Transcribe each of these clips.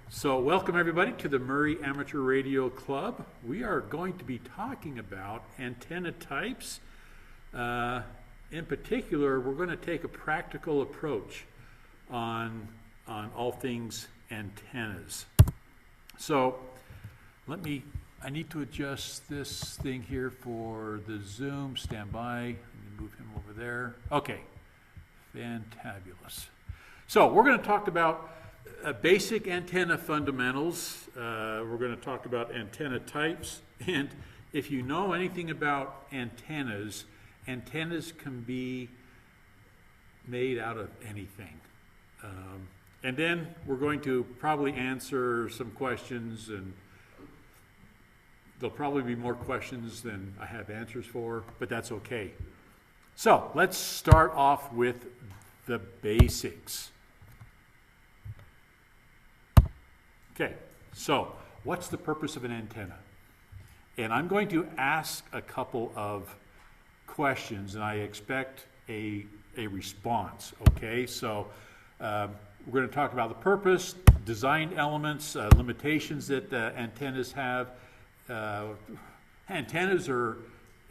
So welcome everybody to the Murray Amateur Radio Club. We are going to be talking about antenna types. In particular, we're going to take a practical approach on all things antennas. So I need to adjust this thing here for the Zoom. Stand by. Let me move him over there. Okay, fantabulous. So we're going to talk about basic antenna fundamentals. We're going to talk about antenna types. And if you know anything about antennas, antennas can be made out of anything. And then we're going to probably answer some questions, and there'll probably be more questions than I have answers for, but that's okay. So let's start off with the basics. Okay, so what's the purpose of an antenna? And I'm going to ask a couple of questions, and I expect a response, okay? So we're going to talk about the purpose, design elements, limitations that antennas have. Antennas are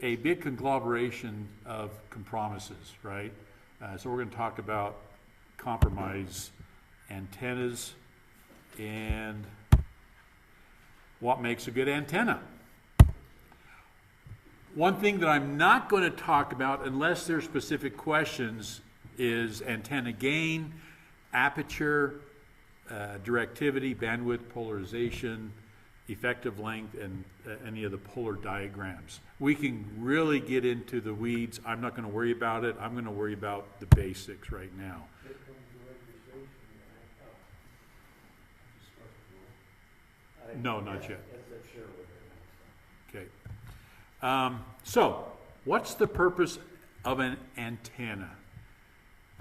a big conglomeration of compromises, right? So we're going to talk about compromise antennas and what makes a good antenna. One thing that I'm not going to talk about unless there's specific questions is antenna gain, aperture, directivity, bandwidth, polarization, effective length, and any of the polar diagrams. We can really get into the weeds. I'm not going to worry about it. I'm going to worry about the basics right now. No, not yet. Okay. So, what's the purpose of an antenna?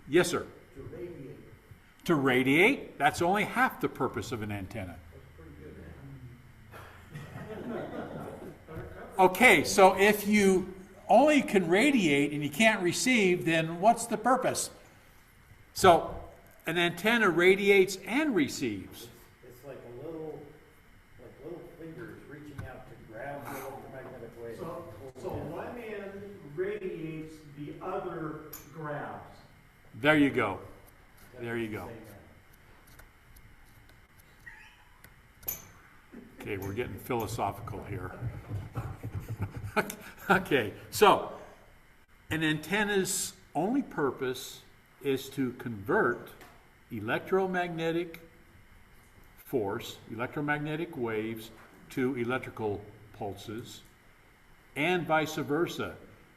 Yes, sir? To radiate. To radiate? That's only half the purpose of an antenna. Okay, so if you only can radiate and you can't receive, then what's the purpose? So, an antenna radiates and receives. It's like little fingers reaching out to grab the electromagnetic wave. So one end radiates, the other grabs. There you go. There you go. Okay, we're getting philosophical here. Okay, so an antenna's only purpose is to convert electromagnetic force, electromagnetic waves, to electrical pulses, and vice versa.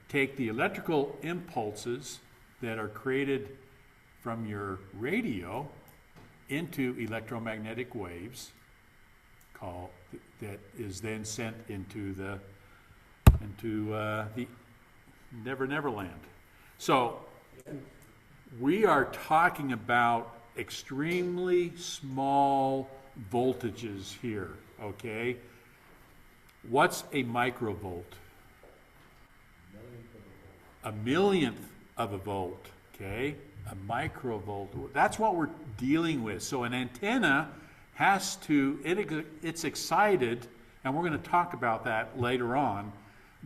Take the electrical impulses that are created from your radio into electromagnetic waves, that is then sent into the Never Land. So we are talking about extremely small voltages here, okay? What's a microvolt? A millionth of a volt, okay? A microvolt. That's what we're dealing with. So an antenna has to, it's excited, and we're going to talk about that later on,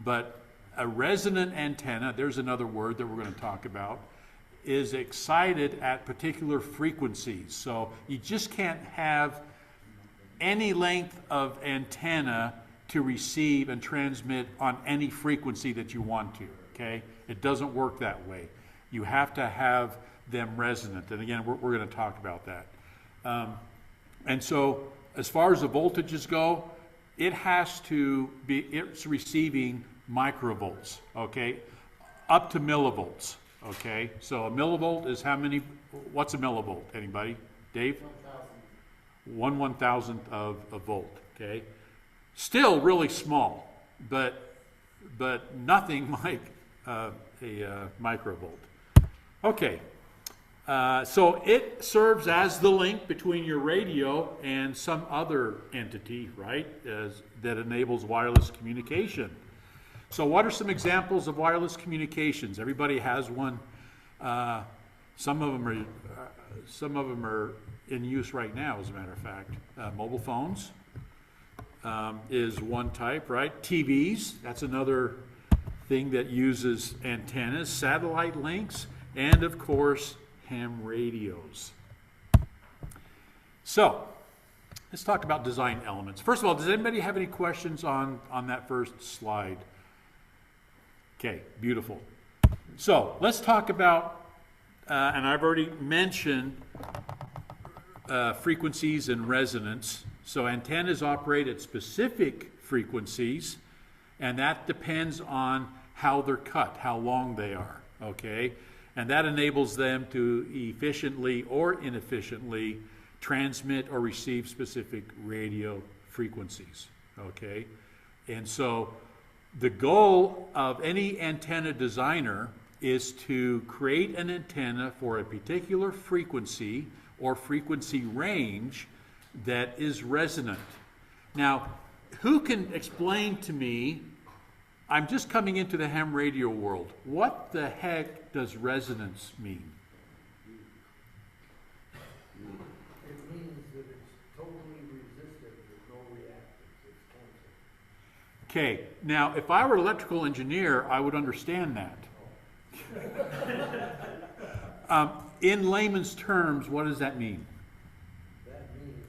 but a resonant antenna, there's another word that we're going to talk about, is excited at particular frequencies. So you just can't have any length of antenna to receive and transmit on any frequency that you want to, okay? It doesn't work that way. You have to have them resonant. And again, we're going to talk about that. And so as far as the voltages go, it's receiving microvolts, okay? Up to millivolts, okay? So a millivolt is how many, what's a millivolt? Anybody? Dave? 1/1000th of a volt, okay? Still really small, but nothing like a microvolt. Okay, so it serves as the link between your radio and some other entity, right, that enables wireless communication. So what are some examples of wireless communications? Everybody has one Some of them are in use right now, as a matter of fact. Mobile phones is one type, right? TVs, that's another thing that uses antennas, satellite links, and of course, ham radios. So, let's talk about design elements. First of all, does anybody have any questions on that first slide? Okay, beautiful. So, let's talk about, and I've already mentioned frequencies and resonance. So, antennas operate at specific frequencies, and that depends on how they're cut, how long they are, okay? And that enables them to efficiently or inefficiently transmit or receive specific radio frequencies, okay? And so the goal of any antenna designer is to create an antenna for a particular frequency or frequency range that is resonant. Now, who can explain to me, I'm just coming into the ham radio world, what the heck does resonance mean? It means that it's totally resistive with no reactance. It's constant. Okay, now if I were an electrical engineer, I would understand that. In layman's terms, what does that mean? That means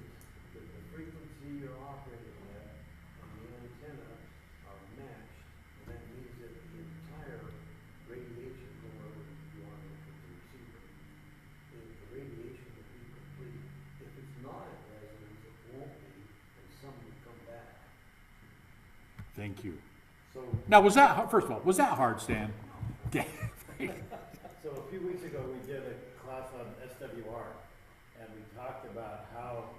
that the frequency you're operating at and the antenna are matched, and that means that the entire radiation, wherever you are looking at the receiver, the radiation will be complete. If it's not at resonance, it won't be, and some will come back. Thank you. So, Now, was that, first of all, was that hard, Stan? so a few weeks ago, we did a class on SWR, and we talked about how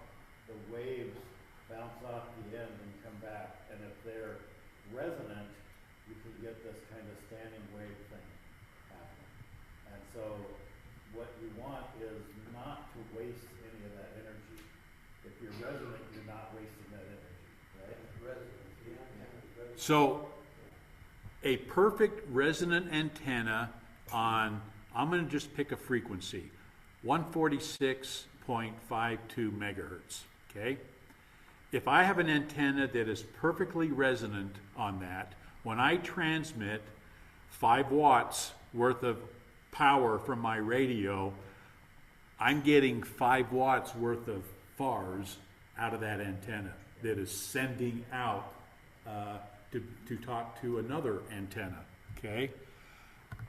the waves bounce off the end and come back, and if they're resonant, you can get this kind of standing wave thing happening. And so what you want is not to waste any of that energy. If you're resonant, you're not wasting that energy, right? Resonance, yeah. So, a perfect resonant antenna on, I'm going to just pick a frequency, 146.52 megahertz, okay? If I have an antenna that is perfectly resonant on that, when I transmit 5 watts worth of power from my radio, I'm getting 5 watts worth of FARs out of that antenna that is sending out to talk to another antenna, okay?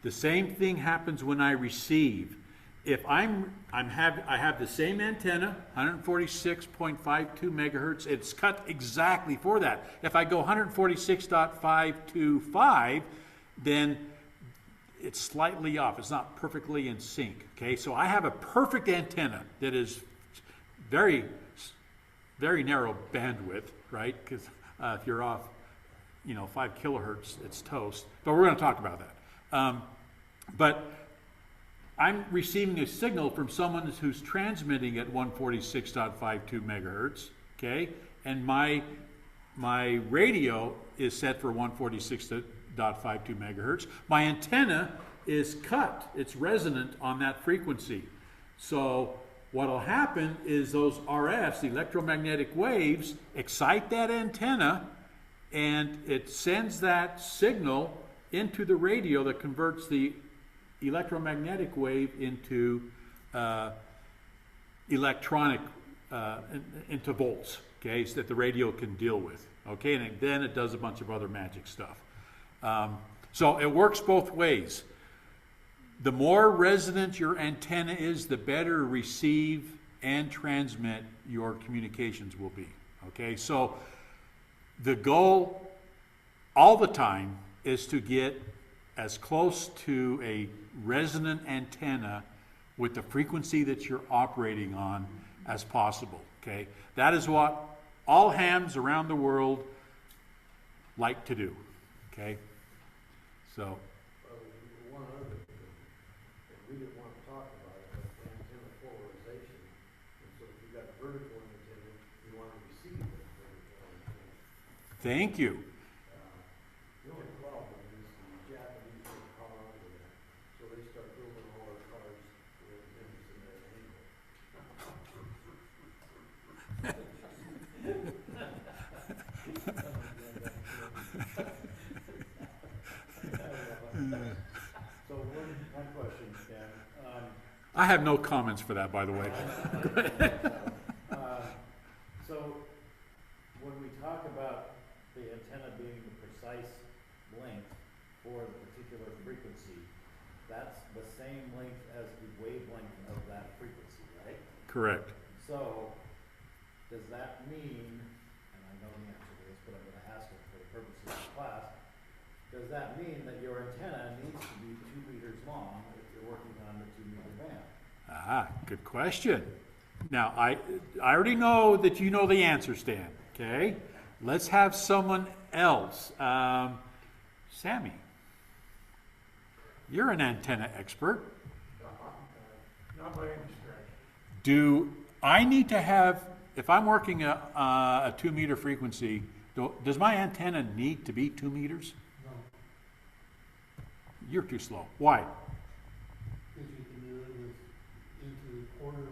The same thing happens when I receive. If I have the same antenna, 146.52 megahertz, it's cut exactly for that. If I go 146.525, then it's slightly off. It's not perfectly in sync, okay? So I have a perfect antenna that is very, very narrow bandwidth, right? Because if you're off, 5 kilohertz, it's toast. But we're going to talk about that. But I'm receiving a signal from someone who's transmitting at 146.52 megahertz, okay? And my radio is set for 146.52 megahertz. My antenna is cut. It's resonant on that frequency. So what will happen is those RFs, the electromagnetic waves, excite that antenna, and it sends that signal into the radio that converts the electromagnetic wave into electronic, into volts, okay, so that the radio can deal with, okay, and then it does a bunch of other magic stuff. So it works both ways. The more resonant your antenna is, the better receive and transmit your communications will be, okay? So the goal all the time is to get as close to a resonant antenna with the frequency that you're operating on as possible, okay? That is what all hams around the world like to do, okay? So, One other thing, and we didn't want to talk about it, but antenna polarization. And so if you've got vertical antenna, you want to receive that vertical antenna. thank you. The only problem is the Japanese took caught on to that, so they start building all their cars with I have no comments for that, by the way. So, when we talk about the antenna being the precise length for the particular frequency, that's the same length as the wavelength of that frequency, right? Correct. So, does that mean, and I know the answer to this, but I'm gonna ask it for the purposes of the class, does that mean that your antenna needs to be 2 meters long if you're working on the 2-meter band? Ah, good question. Now, I already know that you know the answer, Stan, okay? Let's have someone else. Sammy, you're an antenna expert. Not by any stretch. Do I need to have, if I'm working a 2-meter frequency, does my antenna need to be 2 meters? No, You're too slow. Why? because you can do it with, into quarter.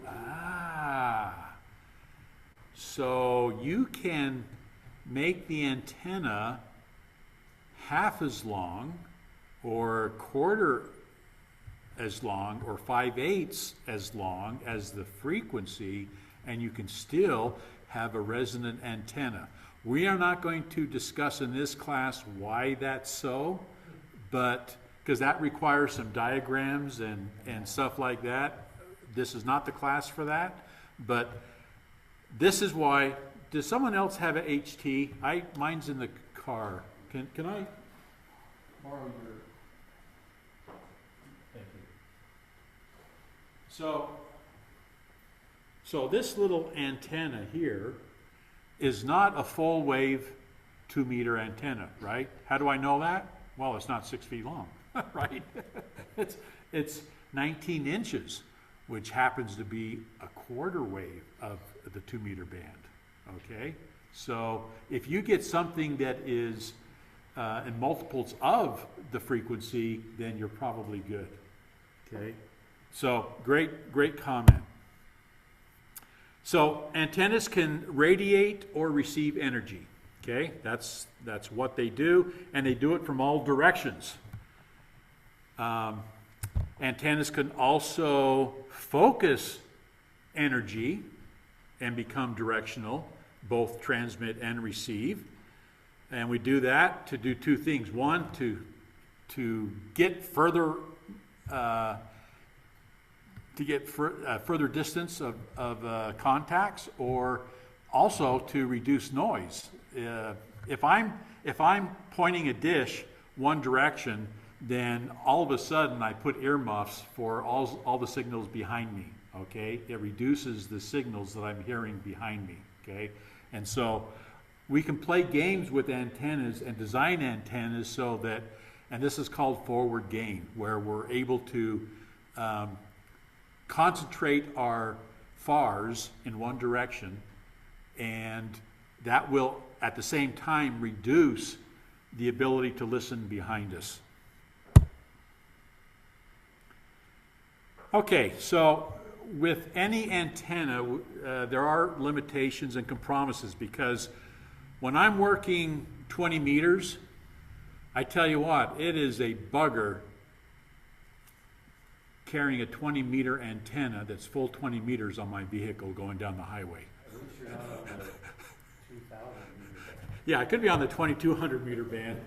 Ah. So you can make the antenna half as long or a quarter as long or 5/8 as long as the frequency, and you can still have a resonant antenna. We are not going to discuss in this class why that's so, but because that requires some diagrams and stuff like that. This is not the class for that, but this is why. Does someone else have a HT? Mine's in the car. Can I borrow your? Thank you. So this little antenna here is not a full wave 2-meter antenna, right? How do I know that? Well, it's not 6 feet long, right? It's 19 inches, which happens to be a quarter wave of the 2-meter band, okay? So if you get something that is in multiples of the frequency, then you're probably good, okay? So great comment. So antennas can radiate or receive energy, okay? That's what they do, and they do it from all directions. Antennas can also focus energy and become directional, both transmit and receive. And we do that to do two things. One, to get further further distance of contacts, or also to reduce noise. If I'm pointing a dish one direction, then all of a sudden I put earmuffs for all the signals behind me, okay? It reduces the signals that I'm hearing behind me, okay? And so we can play games with antennas and design antennas so that, and this is called forward gain, where we're able to concentrate our FARs in one direction, and that will at the same time reduce the ability to listen behind us. Okay, so with any antenna, there are limitations and compromises, because when I'm working 20 meters, I tell you what, it is a bugger carrying a 20-meter antenna that's full 20 meters on my vehicle going down the highway. At least you're not on the 2,000-meter band. Yeah, it could be on the 2,200-meter band.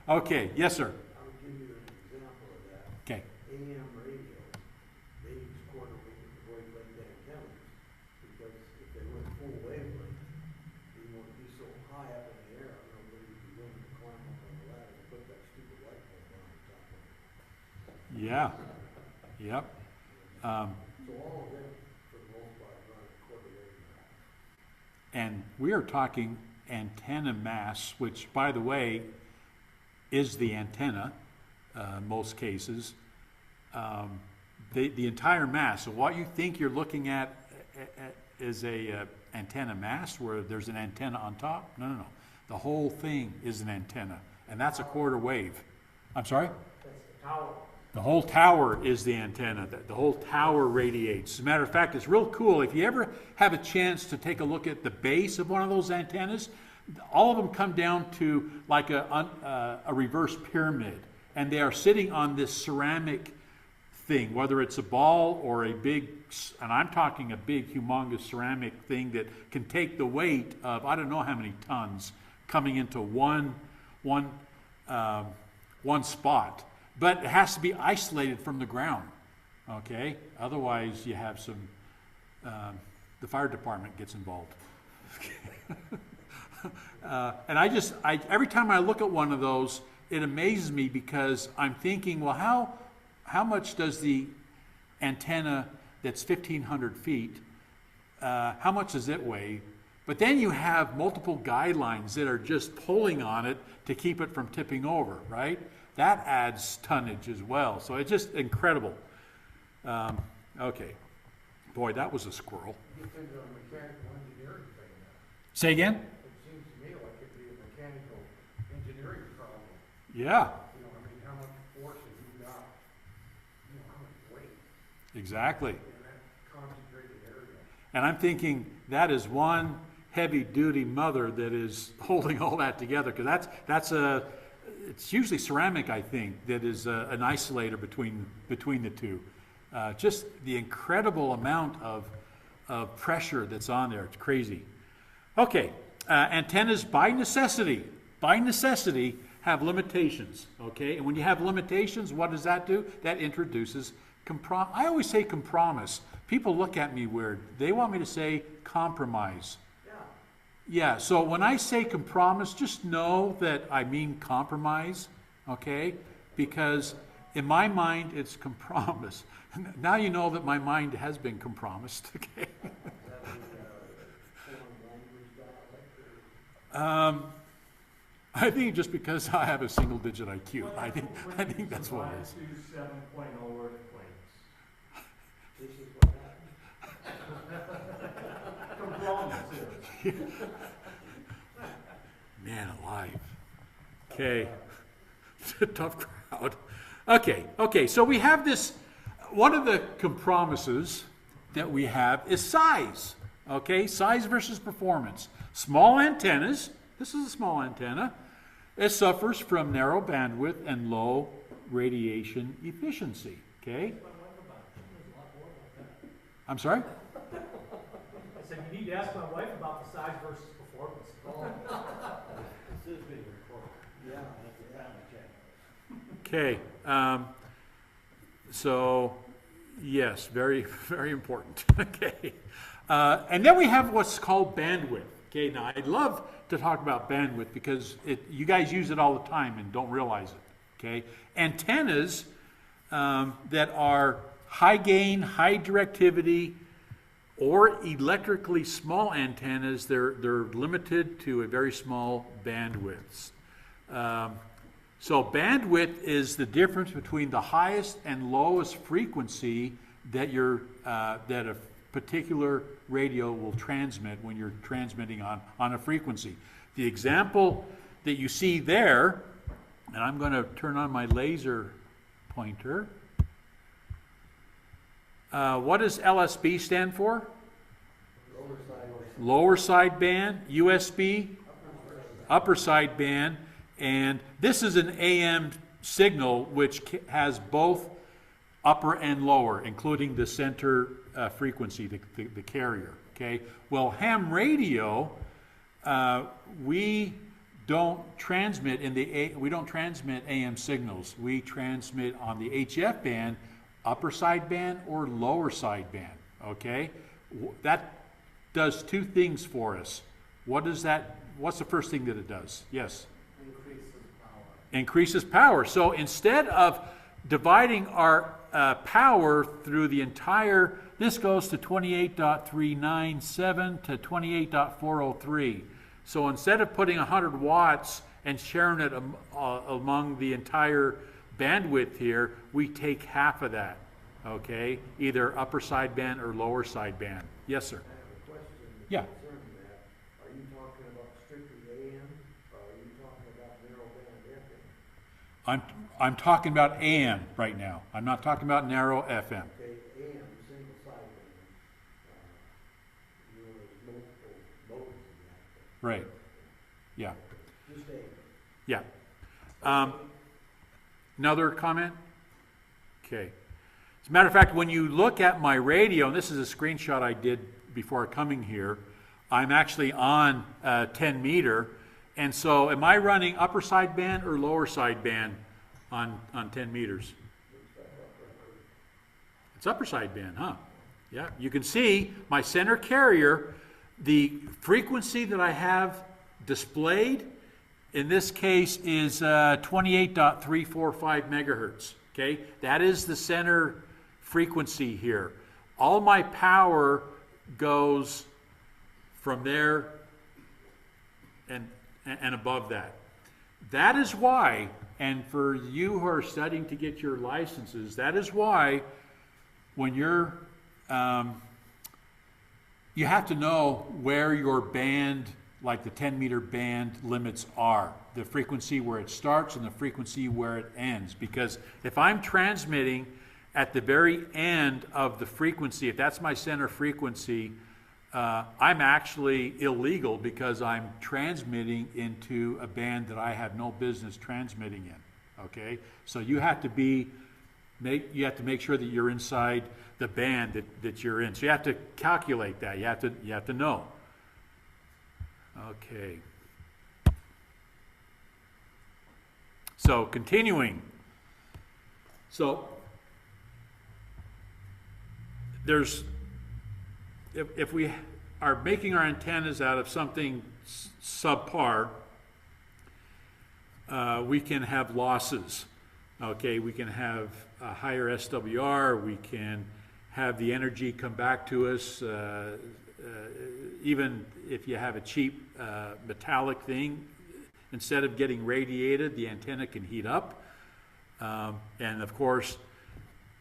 Okay, yes, sir. I would give you an example of that. Okay. AM radio, they use quarter wavelength antennas, because if they went full wavelength, you wouldn't be so high up in the air, nobody would be willing to climb up on the ladder and put that stupid light bulb on the top of it. Yeah. Yep. So all of them, for the most part, run at quarter wavelength. And we are talking antenna mass, which, by the way, is the antenna, most cases. The entire mass. So what you think you're looking at is a antenna mass where there's an antenna on top. No. The whole thing is an antenna, and that's a quarter wave. I'm sorry? That's the tower. The whole tower is the antenna. The whole tower radiates. As a matter of fact, it's real cool. If you ever have a chance to take a look at the base of one of those antennas, all of them come down to like a reverse pyramid. and they are sitting on this ceramic thing, whether it's a ball or a big, and I'm talking a big, humongous ceramic thing that can take the weight of I don't know how many tons coming into one spot, but it has to be isolated from the ground. Okay, otherwise you have some. The fire department gets involved. And every time I look at one of those, it amazes me because I'm thinking, well, how much does the antenna that's 1,500 feet, how much does it weigh? But then you have multiple guidelines that are just pulling on it to keep it from tipping over, right? That adds tonnage as well. So it's just incredible. Okay. Boy, that was a squirrel. Gets into a mechanical engineering thing now. Say again? It seems to me like it'd be a mechanical engineering problem. Yeah, You know, I mean, how much force have you got? You know, how much weight exactly. in that concentrated area? And I'm thinking that is one heavy-duty mother that is holding all that together, because it's usually ceramic, I think, that is an isolator between the two. Just the incredible amount of pressure that's on there. It's crazy. Okay, antennas by necessity have limitations. Okay, and when you have limitations, what does that do? That introduces I always say compromise. People look at me weird. They want me to say compromise. Yeah, so when I say compromise, just know that I mean compromise, okay? Because in my mind, it's compromise. Now you know that my mind has been compromised, okay? I think just because I have a single-digit IQ, I think that's what it is. 7.0 earthquakes. This is what happened. Compromise is. Man alive. Okay. Tough crowd. Okay, so we have this, one of the compromises that we have is size. Okay, size versus performance. Small antennas, this is a small antenna, it suffers from narrow bandwidth and low radiation efficiency. Okay? I'm sorry? I said, you need to ask my wife about the size versus performance. This is being recorded. Yeah. That's a family channel. Okay. So, yes, very, very important. Okay. And then we have what's called bandwidth. Okay, now I'd love to talk about bandwidth because you guys use it all the time and don't realize it. Okay. Antennas that are high gain, high directivity, or electrically small antennas, they're limited to a very small bandwidths. So bandwidth is the difference between the highest and lowest frequency that that a particular radio will transmit when you're transmitting on a frequency. The example that you see there, and I'm going to turn on my laser pointer. What does LSB stand for? Lower side band, USB, upper side band, and this is an AM signal which has both upper and lower, including the center frequency, the carrier. Okay. Well, ham radio, we don't transmit AM signals. We transmit on the HF band, upper side band or lower side band. Okay. That does two things for us. What's the first thing that it does? Yes. Increases power. So instead of dividing our power through the entire, this goes to 28.397 to 28.403. So instead of putting 100 watts and sharing it among the entire bandwidth here, we take half of that, okay? Either upper side band or lower side band. Yes, sir. I have a question that's Yeah. concerning that. Are you talking about strictly AM, or are you talking about narrowband FM? I'm talking about AM right now. I'm not talking about narrow FM. Okay, AM, single sideband. You know, there's multiple modes in that. Right. Yeah. Just AM. Yeah. Another comment? Okay. As a matter of fact, when you look at my radio, and this is a screenshot I did before coming here, I'm actually on 10 meter. And so am I running upper sideband or lower sideband on 10 meters? It's upper sideband, huh? Yeah, you can see my center carrier, the frequency that I have displayed in this case is 28.345 megahertz. Okay, that is the center frequency here. All my power goes from there and above that. That is why, and for you who are studying to get your licenses, that is why when you're you have to know where your band, like the 10 meter band limits are, the frequency where it starts and the frequency where it ends. Because if I'm transmitting at the very end of the frequency, if that's my center frequency, I'm actually illegal because I'm transmitting into a band that I have no business transmitting in. Okay, so you have to make sure that you're inside the band that you're in. So you have to calculate that. You have to know. Okay. So continuing. So there's, if we are making our antennas out of something subpar, we can have losses. Okay, we can have a higher SWR, we can have the energy come back to us, even if you have a cheap metallic thing, instead of getting radiated, the antenna can heat up. And of course,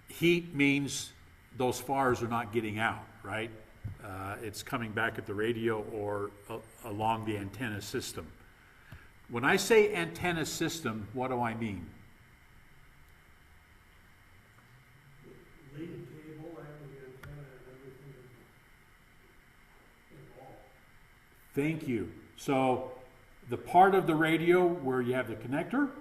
heat means those FARs are not getting out, right? It's coming back at the radio or along the antenna system. When I say antenna system, what do I mean? Leading cable and the antenna and everything involved. Thank you. So the part of the radio where you have the connector,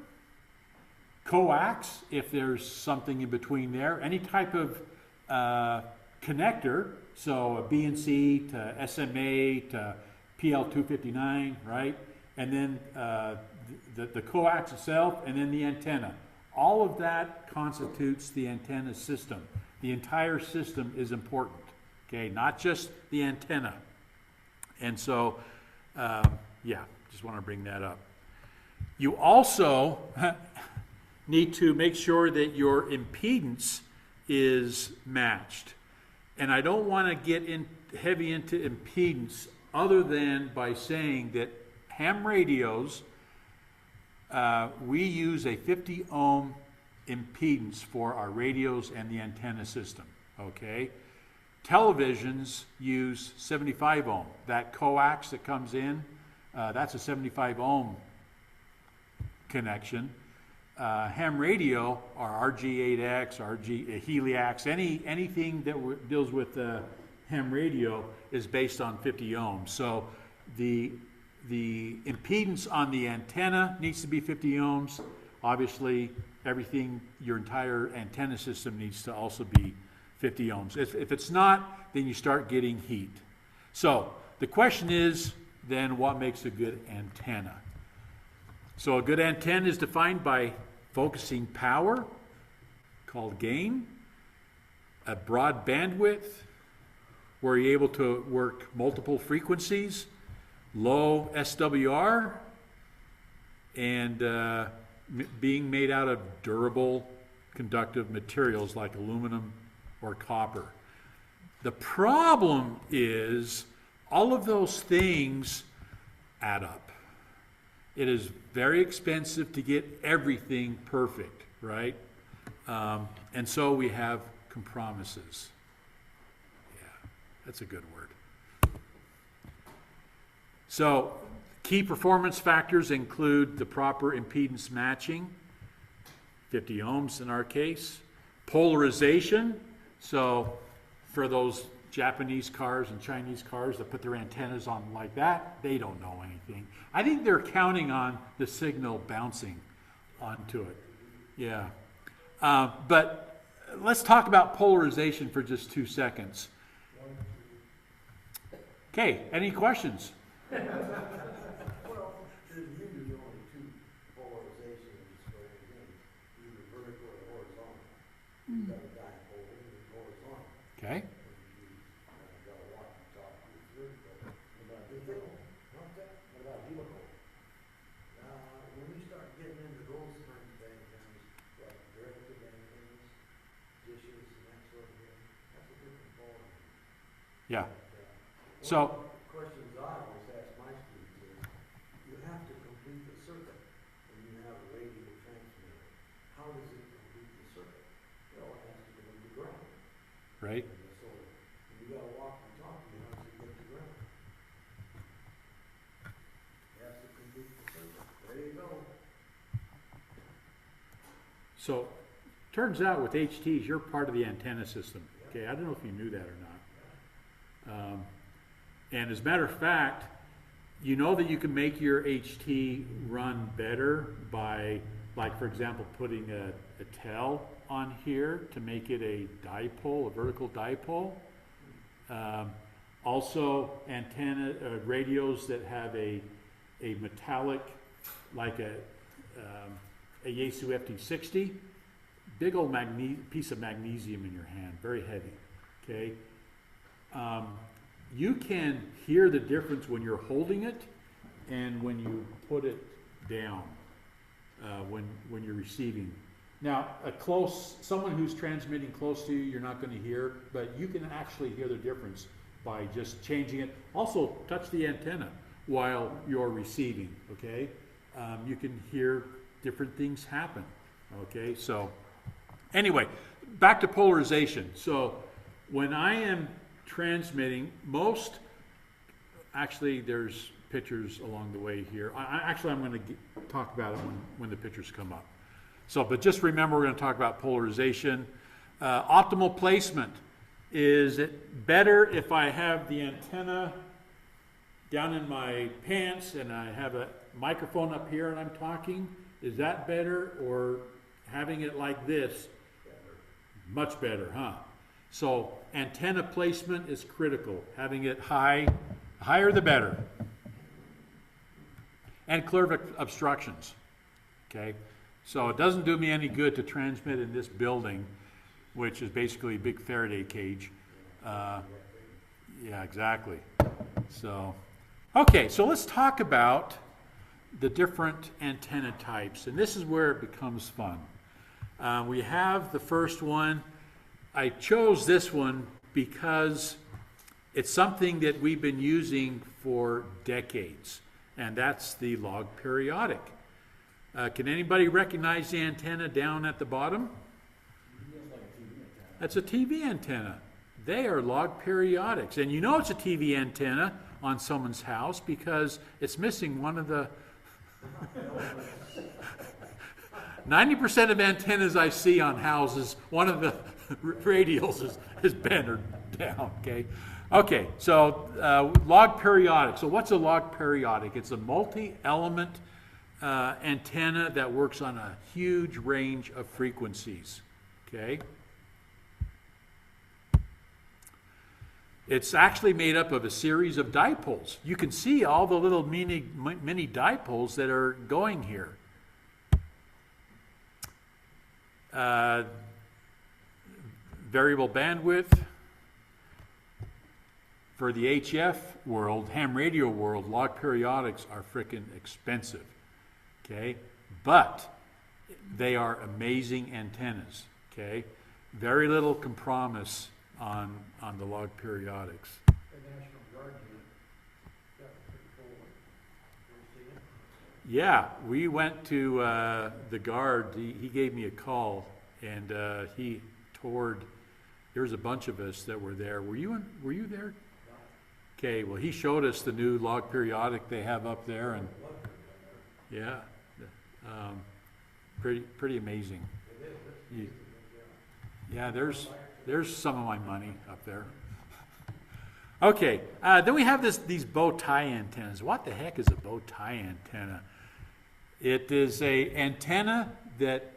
coax, if there's something in between there, any type of connector, so a BNC to SMA to PL259, right? And then the coax itself, and then the antenna. All of that constitutes the antenna system. The entire system is important, okay? Not just the antenna. And so, yeah, just want to bring that up. You also need to make sure that your impedance is matched. And I don't want to get heavy into impedance other than by saying that ham radios, we use a 50 ohm impedance for our radios and the antenna system, okay? Televisions use 75 ohm. That coax that comes in, that's a 75 ohm connection. Ham radio, or RG8X, Heliax, anything that deals with ham radio is based on 50 ohms. So the impedance on the antenna needs to be 50 ohms. Obviously, everything, your entire antenna system needs to also be 50 ohms. If it's not, then you start getting heat. So the question is then, what makes a good antenna? So a good antenna is defined by focusing power, called gain, a broad bandwidth, where you're able to work multiple frequencies, low SWR, and being made out of durable conductive materials like aluminum or copper. The problem is all of those things add up. It is very expensive to get everything perfect, right? And so we have compromises. Yeah, that's a good word. So key performance factors include the proper impedance matching, 50 ohms in our case, polarization. So for those Japanese cars and Chinese cars that put their antennas on like that, they don't know anything. I think they're counting on the signal bouncing onto it. Yeah. But let's talk about polarization for just 2 seconds. Okay, any questions? Well, there's usually only two polarizations for anything, either vertical or horizontal. You've got a dipole and horizontal. Okay. You've got a walk and talk with vertical. What about helical? What's that? What about helical? When you start getting into those kinds of antennas, like derivative antennas, dishes and that sort of thing, that's a different ballgame. Yeah. One So- of the questions I always ask my students is, you have to complete the circuit when you have a radio transmitter. How does it complete the circuit? Well, it has to go to ground. Right? And so, when you got a walkie-talkie, how does it get to ground? It has to complete the circuit. There you go. So, turns out with HTs, you're part of the antenna system. Okay, I don't know if you knew that or not. And as a matter of fact, you know that you can make your HT run better by, like for example, putting a tail on here to make it a dipole, a vertical dipole. Also, antenna radios that have a metallic, like a Yaesu FT60, big old piece of magnesium in your hand, very heavy. Okay. You can hear the difference when you're holding it and when you put it down, when you're receiving. Now, someone who's transmitting close to you, you're not going to hear, but you can actually hear the difference by just changing it. Also, touch the antenna while you're receiving, okay? You can hear different things happen, okay? So, anyway, back to polarization. So, when I am transmitting, actually there's pictures along the way here. I'm going to talk about it when the pictures come up. So, but just remember, we're going to talk about polarization. Optimal placement. Is it better if I have the antenna down in my pants and I have a microphone up here and I'm talking? Is that better, or having it like this? Much better, huh? So antenna placement is critical. Having it higher the better. And clear of obstructions. Okay? So it doesn't do me any good to transmit in this building, which is basically a big Faraday cage. Yeah, exactly. So, okay, so let's talk about the different antenna types. And this is where it becomes fun. We have the first one. I chose this one because it's something that we've been using for decades, and that's the log periodic. Can anybody recognize the antenna down at the bottom? That's a TV antenna. They are log periodics, and you know it's a TV antenna on someone's house because it's missing one of the 90% of antennas I see on houses, one of the radials is bent or down, okay? So log periodic. So what's a log periodic? It's a multi-element antenna that works on a huge range of frequencies, okay? It's actually made up of a series of dipoles. You can see all the little mini dipoles that are going here. Variable bandwidth. For the HF world, ham radio world, log periodics are frickin' expensive, okay? But they are amazing antennas, okay? Very little compromise on the log periodics. The National Guard unit, that was pretty cool. Did you see it? Yeah, we went to the Guard. He gave me a call, and he toured. There was a bunch of us that were there. Were you there? Okay, well, he showed us the new log periodic they have up there, and yeah, pretty amazing. Yeah, there's some of my money up there. Okay, then we have these bow tie antennas. What the heck is a bow tie antenna? It is a antenna that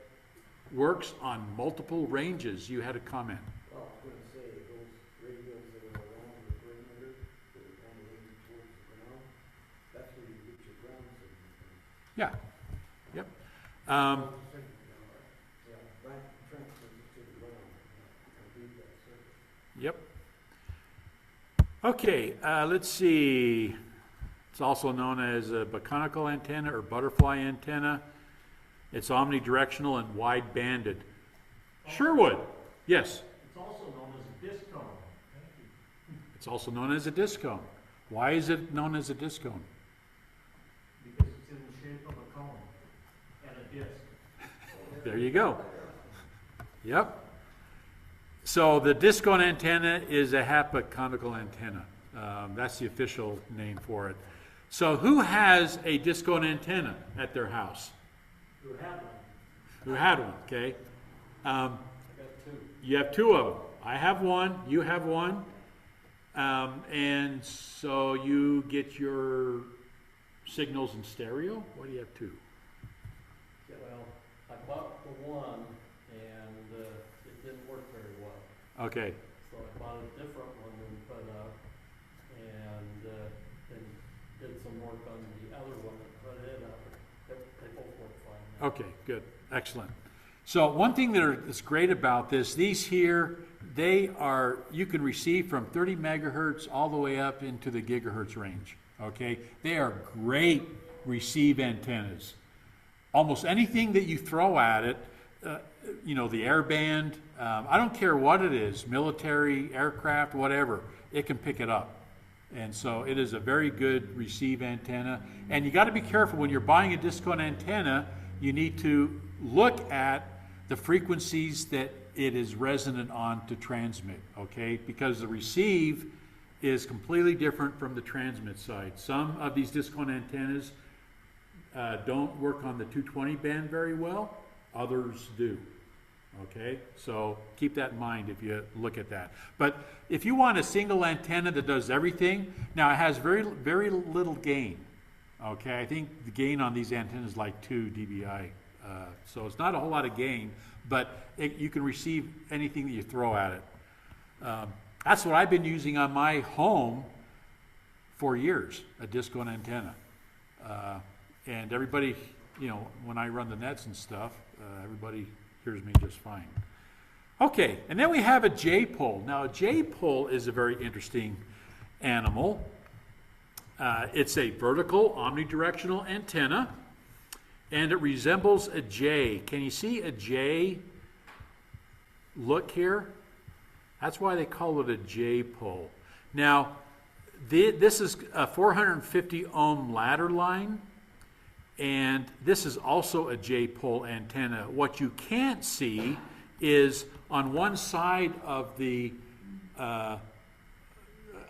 works on multiple ranges. You had a comment. Well, I was gonna say, those radios that are around the perimeter, that are kind of aimed towards the ground, that's where you get your ground signal from. Yeah. Yep. Yeah, right, transmits it to the ground, and read that circuit. Yep. Okay, let's see. It's also known as a biconical antenna or butterfly antenna. It's omnidirectional and wide-banded. Sherwood, yes. It's also known as a disc cone. Thank you. It's also known as a disc cone. Why is it known as a disc cone? Because it's in the shape of a cone and a disc. There you go. Yep. So the disc cone antenna is a half-biconical antenna. That's the official name for it. So who has a disc cone antenna at their house? Who had one? Who had one, okay? I got two. You have two of them. I have one, you have one. And so you get your signals in stereo? What do you have two? Well, I bought the one and it didn't work very well. Okay, So I bought a different one and put up and then did some work on the other one and put it up. They both work fine now. okay, good, excellent. So one thing that's great about this, these here, you can receive from 30 megahertz all the way up into the gigahertz range, okay? They are great receive antennas. Almost anything that you throw at it, the airband, I don't care what it is, military, aircraft, whatever, it can pick it up. And so it is a very good receive antenna. And you got to be careful when you're buying a disc cone antenna, you need to look at the frequencies that it is resonant on to transmit, okay? Because the receive is completely different from the transmit side. Some of these disc cone antennas don't work on the 220 band very well, others do. Okay, so keep that in mind if you look at that. But if you want a single antenna that does everything, now it has very, very little gain. Okay, I think the gain on these antennas is like 2 dBi. So it's not a whole lot of gain, but you can receive anything that you throw at it. That's what I've been using on my home for years, a disc cone antenna. And everybody, when I run the nets and stuff, everybody hears me just fine. Okay, and then we have a J-pole. Now, a J-pole is a very interesting animal. It's a vertical omnidirectional antenna, and it resembles a J. Can you see a J? Look here. That's why they call it a J-pole. Now, this is a 450 ohm ladder line. And this is also a J-pole antenna. What you can't see is on one side of a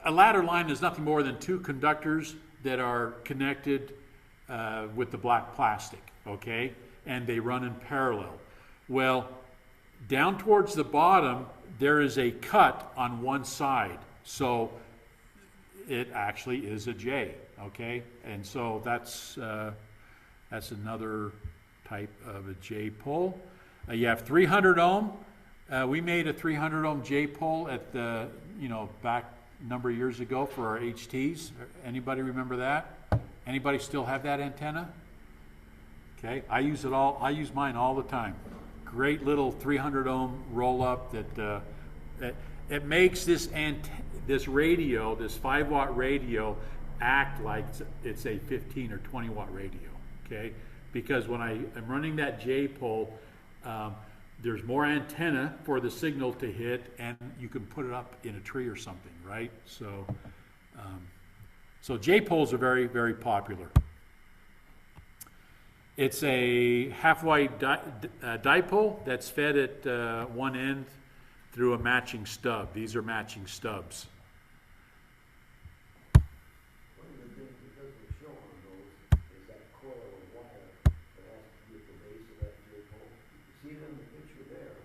ladder line is nothing more than two conductors that are connected with the black plastic, okay? And they run in parallel. Well, down towards the bottom, there is a cut on one side. So it actually is a J, okay? And so that's another type of a J-pole. You have 300 ohm. We made a 300 ohm J-pole at the, back a number of years ago for our HTs. Anybody remember that? Anybody still have that antenna? Okay, I use mine all the time. Great little 300 ohm roll up that it makes this radio, this 5-watt radio, act like it's a 15 or 20 watt radio. Okay, because when I am running that J-pole, there's more antenna for the signal to hit, and you can put it up in a tree or something, right? So J-poles are very, very popular. It's a half-white dipole that's fed at one end through a matching stub. These are matching stubs. One of the things that doesn't show on those is that coil of wire that has to be at the base of that J-pole. You see it in the picture there?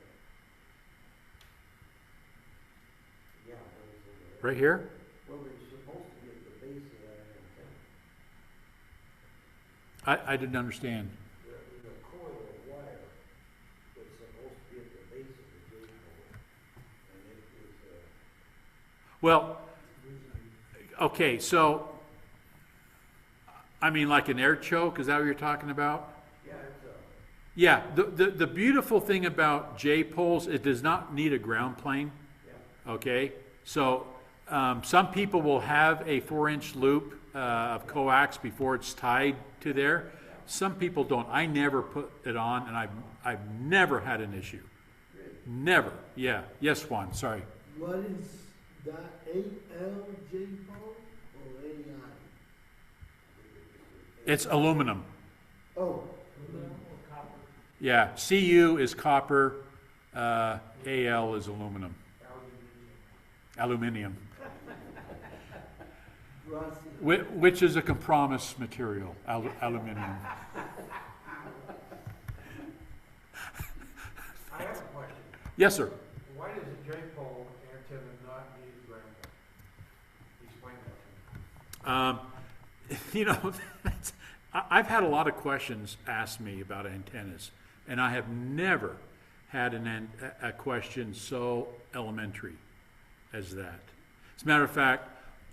Yeah, that was over there. Right here? Well, they're supposed to be at the base of that antenna. I didn't understand. There's a coil of wire that's Well, okay, so, I mean, like an air choke, is that what you're talking about? Yeah, it's a, Yeah, the beautiful thing about J-poles, it does not need a ground plane, yeah. okay? So, some people will have a 4-inch loop of coax before it's tied to there. Some people don't. I never put it on, and I've never had an issue. Never. Yeah. Yes, Juan. Sorry. What is that, ALJ pole or AI? It's aluminum. Oh, Yeah. Cu is copper. Al is aluminum. Aluminium. rusty. Which is a compromise material. Aluminium. I have a question. Yes, sir. Why does a J-pole antenna not need ground plane? Explain that to me. You know, I've had a lot of questions asked me about antennas, and I have never had a question so elementary as that. As a matter of fact,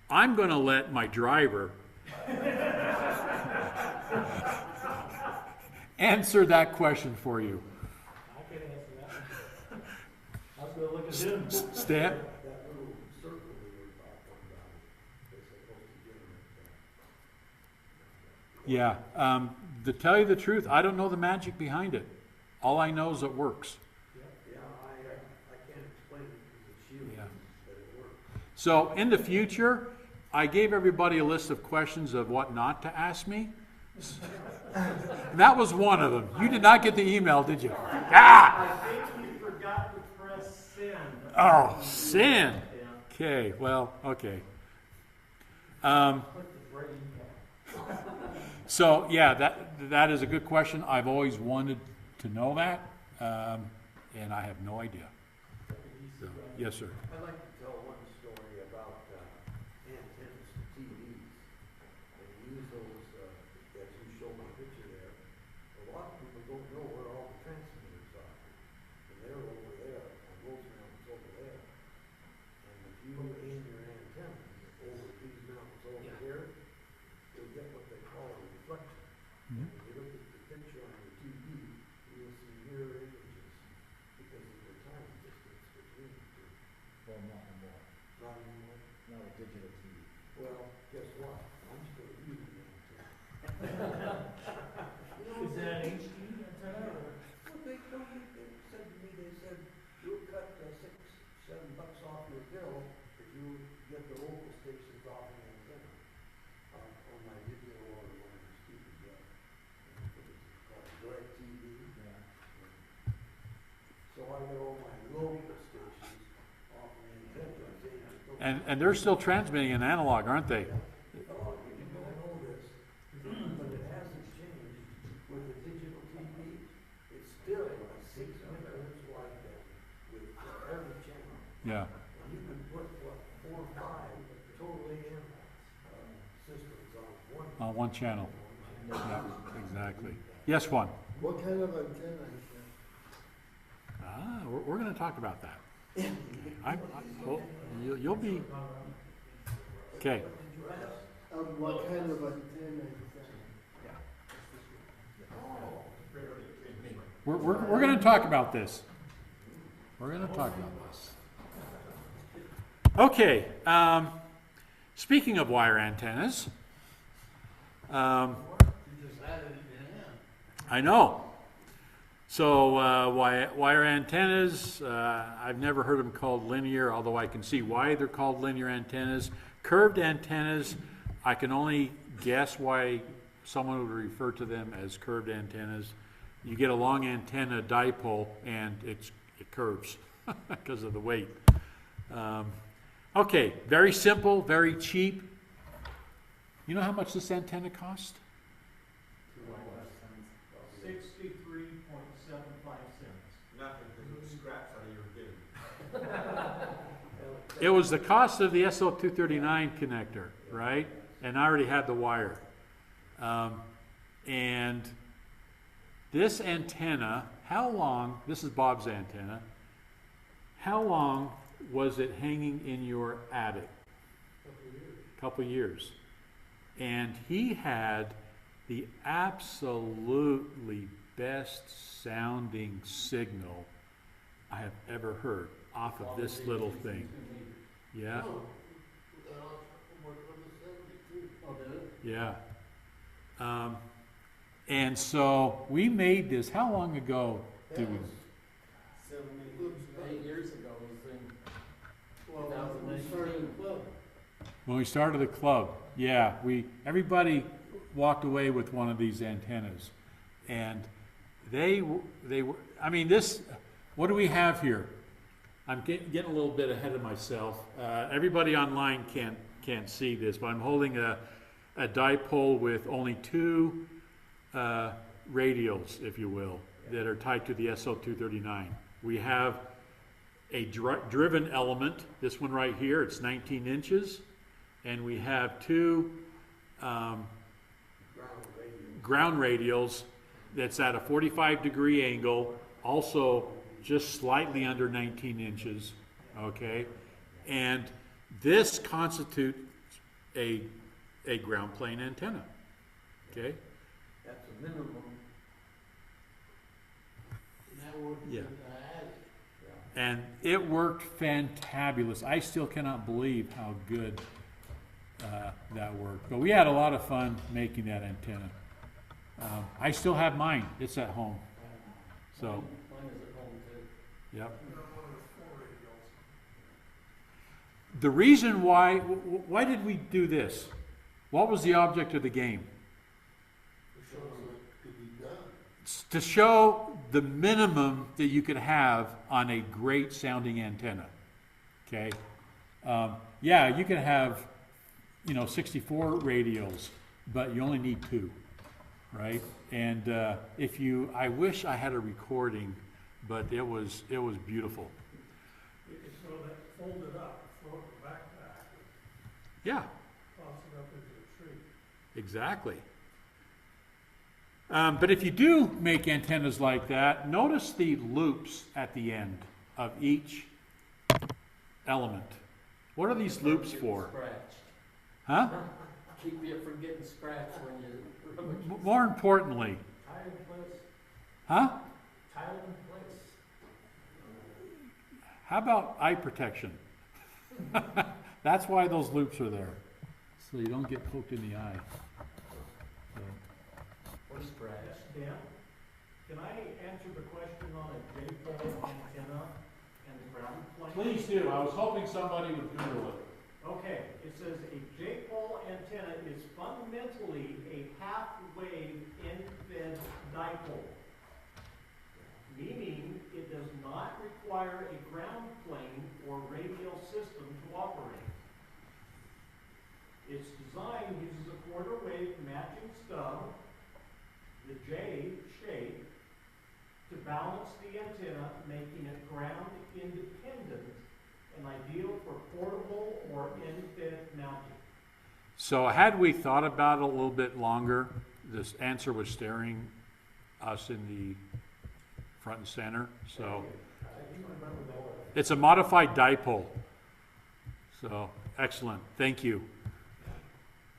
I'm going to let my driver answer that question for you. I can answer that. I was gonna look at him. Stan? That little circle we were talking about, is supposed to generate that. Yeah. To tell you the truth, I don't know the magic behind it. All I know is it works. Yeah, I can't explain it because it's shielded, Yeah. but it works. So in the future, I gave everybody a list of questions of what not to ask me. And that was one of them. You did not get the email, did you? Ah! I think you forgot to press send. Oh, sin. Yeah. Okay, well, okay. Click the brain. So yeah, that is a good question. I've always wanted to know that, and I have no idea. So, yes, sir. I'd like to tell one story about antennas to TVs. And use those, as you show my picture there. A lot of people don't know where all the transmitters are. And they're over there, on those mountains over there. And if you aim your antenna over these mountains over here, you'll get what they call a reflection. Mhm. And when you look at the picture on your TV, you'll see mirror images because of the time distance between the two. Well, not anymore. Not anymore. Not a digital TV. Well, guess what? I'm still using that too. Is that HD antenna or? Well, they told me, they said to me, they said, you'll cut $6-7 off your bill if you get the local stations off the antenna. On my digital or one of the stupid, it's called DirecTV. Yeah. So I got all my local stations off the antenna. They just don't- And they're still transmitting in analog, aren't they? Oh, you don't know this, but it hasn't changed with the digital TV. It's still a 6 megahertz wideband with every channel. Yeah. And you can put, what, 4 or 5 total AM systems on one. On one channel. Yeah, exactly. Yes, Juan. What kind of antenna is that? We're going to talk about that. Well, you'll be okay. What kind of antenna is that? We're going to talk about this. We're going to talk about this. Okay. Speaking of wire antennas, You just added it in. I know. So wire antennas, I've never heard them called linear, although I can see why they're called linear antennas. Curved antennas, I can only guess why someone would refer to them as curved antennas. You get a long antenna dipole and it curves because of the weight. Okay, very simple, very cheap. You know how much this antenna cost? 63.75 cents. Nothing, because it was scraps out of your bidding. It was the cost of the SL239 connector, right? And I already had the wire. And this antenna, how long, this is Bob's antenna, how long was it hanging in your attic? Couple years. And he had the absolutely best sounding signal I have ever heard off of this little thing. Yeah, No, what was 72? Oh, did it? yeah. And so we made this, how long ago did we? 8 years ago, it was in Well, we started the club. When we started the club, yeah, everybody walked away with one of these antennas. And they were, I mean, this, what do we have here? I'm getting a little bit ahead of myself. Everybody online can't see this, but I'm holding a dipole with only two radials, if you will, that are tied to the SL239. We have a driven element, this one right here, it's 19 inches, and we have two ground radials that's at a 45-degree angle, also just slightly under 19 inches, okay? And this constitutes a ground plane antenna, okay? That's a minimum. That would Yeah. add. And it worked fantabulous. I still cannot believe how good that worked. But we had a lot of fun making that antenna. I still have mine. It's at home. So, Mine is at home too. yep. You know, one of the 4 radios. The reason why did we do this? What was the object of the game? So it could be done. It's to show the minimum that you could have on a great sounding antenna. Okay? Yeah, you can have, 64 radios, but you only need 2, right? And I wish I had a recording, but it was beautiful. It's so that folded up, float the backpack, Yeah, toss it up into the tree. exactly. But if you do make antennas like that, notice the loops at the end of each element. What are these loops for? Scratched. Huh? Keep you from getting scratched when you rummage. More importantly, Tile in place. huh? Tile in place. How about eye protection? That's why those loops are there, so you don't get poked in the eye. So, Or scratched. Dan, can I answer the question on a J-pole antenna and the ground plane? please do. I was hoping somebody would Google it. Okay, it says a J-pole antenna is fundamentally a half-wave end-fed dipole, meaning it does not require a ground plane or radial system to operate. Its design uses a quarter wave matching stub, the J shape, to balance the antenna, making it ground independent and ideal for portable or end-fed mounting. So had we thought about it a little bit longer, this answer was staring us in the front and center. So it's a modified dipole. So excellent. Thank you.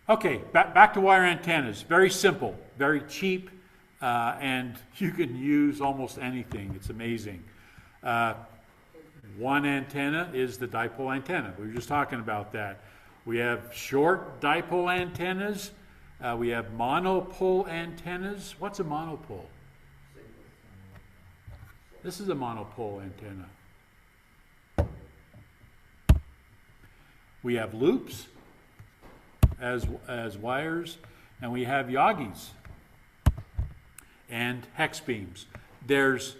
Okay, back to wire antennas. Very simple, very cheap, and you can use almost anything. It's amazing. One antenna is the dipole antenna. We were just talking about that. We have short dipole antennas. We have monopole antennas. What's a monopole? This is a monopole antenna. We have loops as wires, and we have Yagis and hex beams. This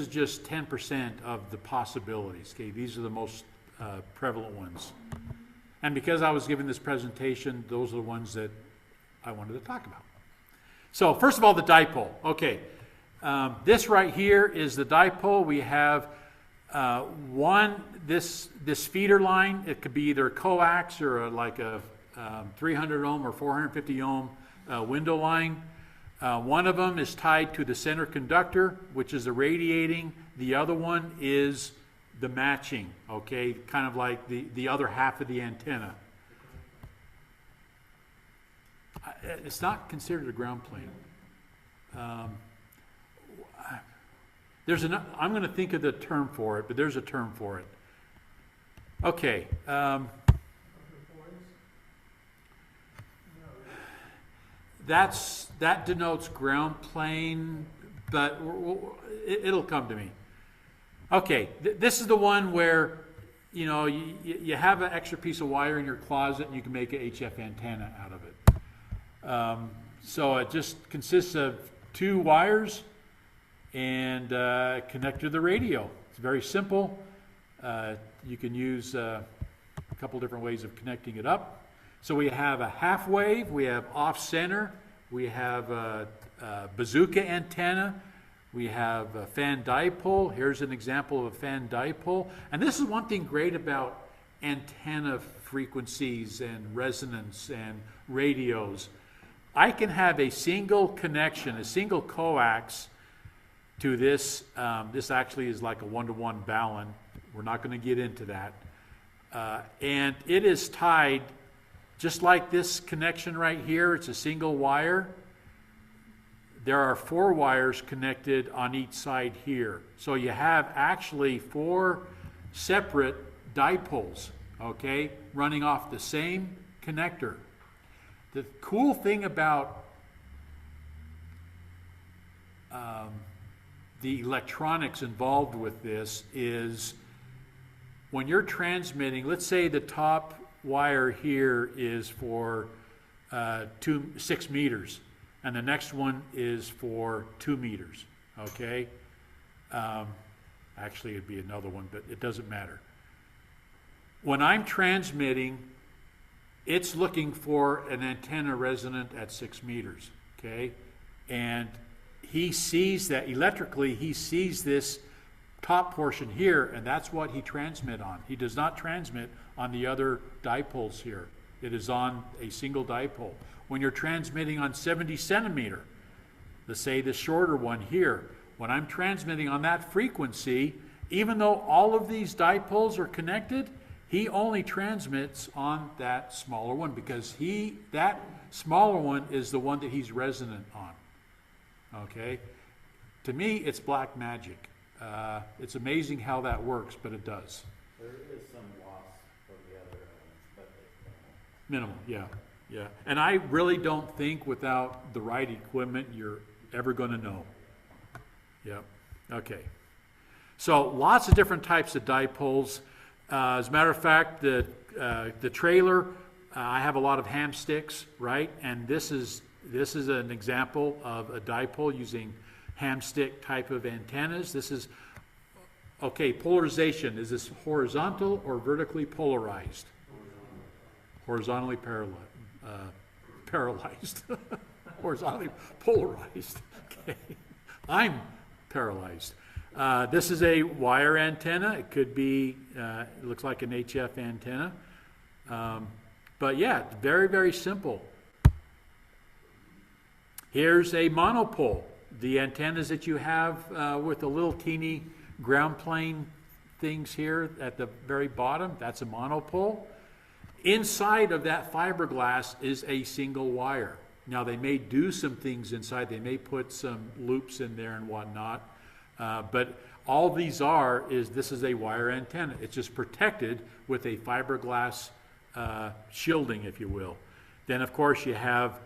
is just 10% of the possibilities. Okay, these are the most prevalent ones. And because I was giving this presentation, those are the ones that I wanted to talk about. So first of all, the dipole. Okay, this right here is the dipole. We have this feeder line. It could be either a coax or like a 300 ohm or 450 ohm window line. One of them is tied to the center conductor, which is irradiating. The other one is the matching, okay, kind of like the other half of the antenna. It's not considered a ground plane. I'm going to think of the term for it, but there's a term for it. Okay. That denotes ground plane, but it'll come to me. Okay, this is the one where, you know, you have an extra piece of wire in your closet and you can make an HF antenna out of it. So it just consists of 2 wires and connect to the radio. It's very simple. You can use a couple different ways of connecting it up. So we have a half wave, we have off center, we have a bazooka antenna, we have a fan dipole. Here's an example of a fan dipole. And this is one thing great about antenna frequencies and resonance and radios. I can have a single connection, a single coax to this. This actually is like a 1-to-1 balun. We're not going to get into that. And it is tied just like this connection right here. It's a single wire. There are 4 wires connected on each side here. So you have actually 4 separate dipoles, okay, running off the same connector. The cool thing about the electronics involved with this is when you're transmitting, let's say the top wire here is for 6 meters, and the next one is for 2 meters, okay? Actually, it'd be another one, but it doesn't matter. When I'm transmitting, it's looking for an antenna resonant at 6 meters, okay? And he sees that electrically, he sees this top portion here, and that's what he transmits on. He does not transmit on the other dipoles here. It is on a single dipole. When you're transmitting on 70 centimeter, let's say the shorter one here, when I'm transmitting on that frequency, even though all of these dipoles are connected, he only transmits on that smaller one because that smaller one is the one that he's resonant on. Okay? To me, it's black magic. It's amazing how that works, but it does. There is some loss for the other, but it's Minimal, yeah. And I really don't think without the right equipment you're ever going to know. Yep. Okay. So lots of different types of dipoles. As a matter of fact, the trailer, I have a lot of ham sticks, right? And this is an example of a dipole using ham stick type of antennas. This is, okay, polarization. Is this horizontal or vertically polarized? Horizontally paralyzed. Horizontally polarized. Okay. I'm paralyzed. This is a wire antenna. It could be, it looks like an HF antenna. But yeah, very, very simple. Here's a monopole. The antennas that you have with the little teeny ground plane things here at the very bottom, that's a monopole. Inside of that fiberglass is a single wire. Now they may do some things inside. They may put some loops in there and whatnot. But all these this is a wire antenna. It's just protected with a fiberglass shielding, if you will. Then, of course, you have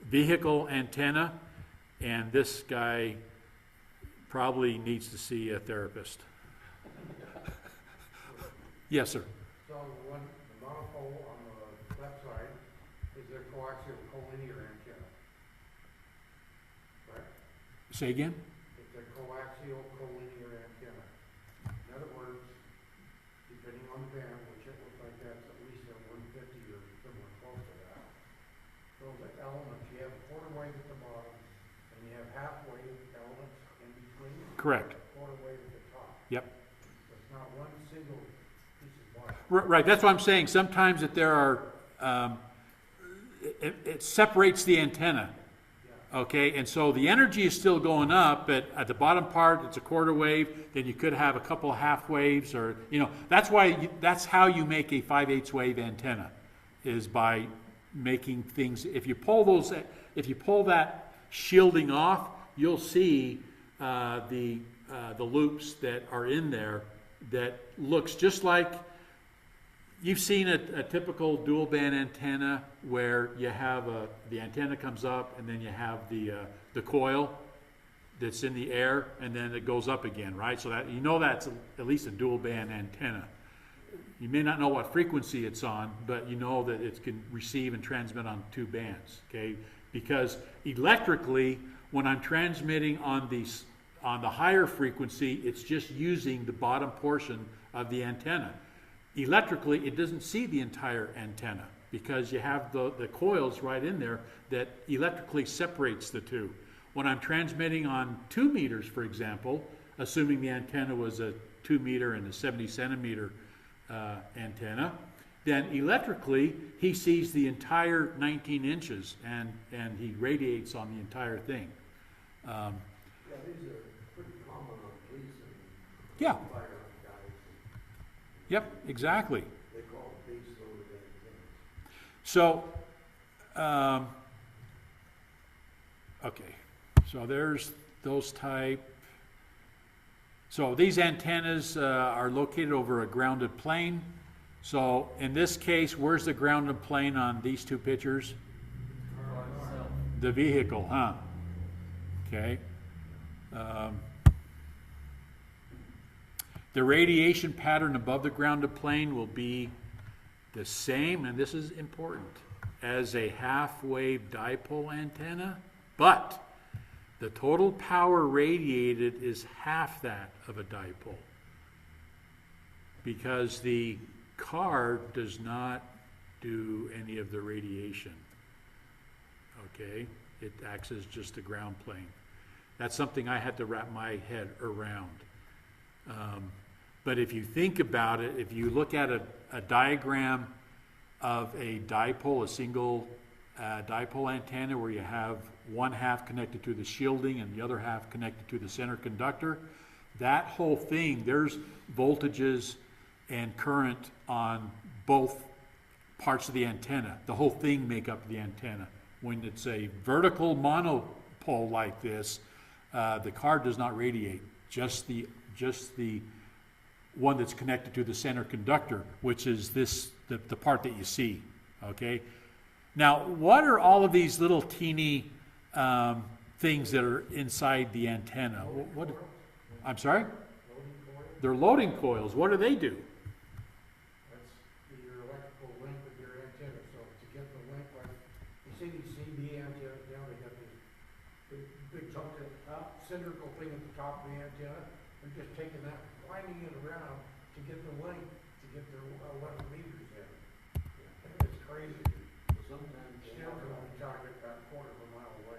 vehicle antenna, and this guy probably needs to see a therapist. Yes, sir. So the monopole on the left side is their coaxial collinear antenna. Right? Say again? It's a coaxial collinear antenna. In other words, depending on the band, which it looks like that's at least a 150 or somewhere close to that. Those elements, you have a quarter wave at the bottom, and you have half wave elements in between. Correct. Quarter wave at the top. Yep. So it's not one single piece of wire. Right, that's what I'm saying. Sometimes that there are, it separates the antenna. Okay, and so the energy is still going up, but at the bottom part, it's a quarter wave. Then you could have a couple of half waves, or that's why that's how you make a 5/8 wave antenna, is by making things. If you pull that shielding off, you'll see the loops that are in there that looks just like. You've seen a typical dual band antenna where you have the antenna comes up and then you have the coil that's in the air and then it goes up again, right? So that that's at least a dual band antenna. You may not know what frequency it's on, but you know that it can receive and transmit on 2 bands, okay? Because electrically, when I'm transmitting on the higher frequency, it's just using the bottom portion of the antenna. Electrically, it doesn't see the entire antenna because you have the coils right in there that electrically separates the two. When I'm transmitting on 2 meters, for example, assuming the antenna was a 2 meter and a 70 centimeter antenna, then electrically he sees the entire 19 inches and he radiates on the entire thing. Yeah, these are pretty common on police and Yeah. fire guys. Yep, exactly. They call it base loaded antennas. So, okay, so there's those type. So these antennas are located over a grounded plane. So in this case, where's the grounded plane on these 2 pictures? The vehicle, huh? Okay. The radiation pattern above the grounded plane will be the same, and this is important, as a half-wave dipole antenna, but the total power radiated is half that of a dipole because the car does not do any of the radiation. Okay? It acts as just a ground plane. That's something I had to wrap my head around. But if you think about it, if you look at a diagram of a dipole, a single dipole antenna where you have one half connected to the shielding and the other half connected to the center conductor, that whole thing, there's voltages and current on both parts of the antenna. The whole thing make up the antenna. When it's a vertical monopole like this, the car does not radiate. Just the one that's connected to the center conductor, which is the part that you see. Okay. Now, what are all of these little teeny things that are inside the antenna? I'm sorry? They're loading coils. What do they do? That's your electrical link with your antenna, so to get the link, like, you see these CB antennas now, they got this big chunk at the top, cylindrical thing at the top of the antenna, they're just taking that, winding it around to get the link, to get their 11 meters in. It's crazy. Sometimes they Still have going to be talking about a quarter of a mile away.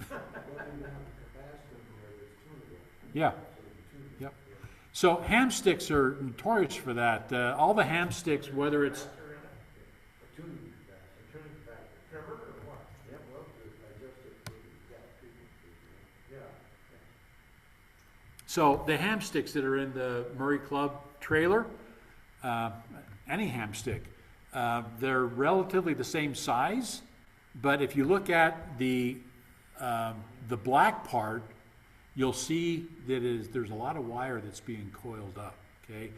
well, they have a capacitor there that's tunable. Yeah. So you tune it. Yep. So ham sticks are notorious for that. All the ham sticks, whether it's A tuning capacitor. A tuning factor, Trevor, or what? Yeah, well, to adjust it for the exact frequency. Yeah. so the ham sticks that are in the Murray Club trailer, any ham stick, they're relatively the same size, but if you look at the black part, you'll see that there's a lot of wire that's being coiled up. Okay,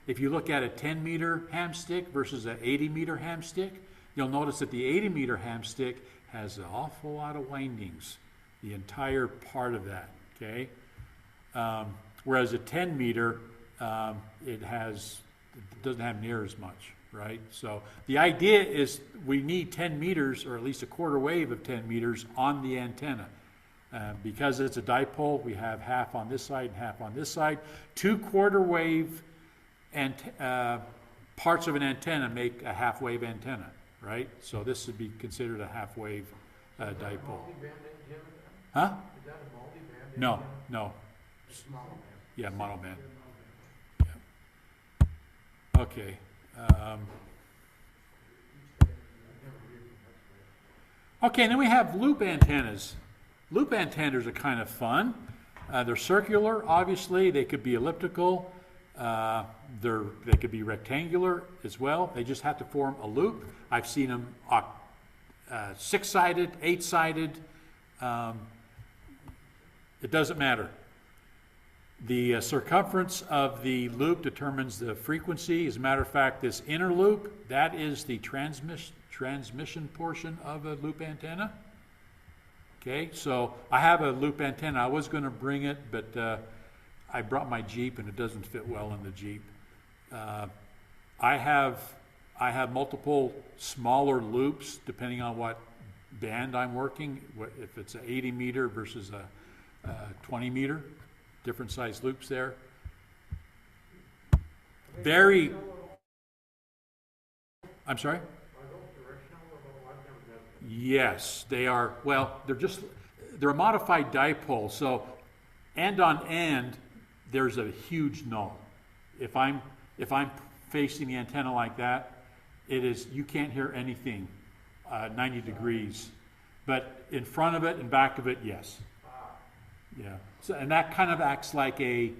if you look at a 10 meter ham stick versus an 80 meter ham stick, you'll notice that the 80 meter ham stick has an awful lot of windings, the entire part of that. Okay, whereas a 10 meter it doesn't have near as much, right? So the idea is we need 10 meters, or at least a quarter wave of 10 meters on the antenna. Because it's a dipole, we have half on this side and half on this side. 2 quarter wave parts of an antenna make a half wave antenna, right? So this would be considered a half wave dipole. Multi-band antenna? Huh? Is that a multi-band No, antenna? no. It's monoband. Yeah, monoband. Yeah, monoband. Yeah. Okay. I've never used it, that's Okay, and then we have loop antennas. Loop antennas are kind of fun. They're circular, obviously. They could be elliptical. They could be rectangular as well. They just have to form a loop. I've seen them 6-sided, 8-sided. It doesn't matter. The circumference of the loop determines the frequency. As a matter of fact, this inner loop, that is the transmission portion of a loop antenna. Okay, so I have a loop antenna. I was going to bring it, but I brought my Jeep and it doesn't fit well in the Jeep. I have multiple smaller loops depending on what band I'm working. If it's an 80 meter versus a 20 meter, different size loops there. Very. I'm sorry? Are those directional or no? I've never done that. Yes, they are. Well, they're a modified dipole. So end on end, there's a huge null. If I'm facing the antenna like that, you can't hear anything 90 degrees. But in front of it and back of it, yes. Yeah. So, and that kind of acts like a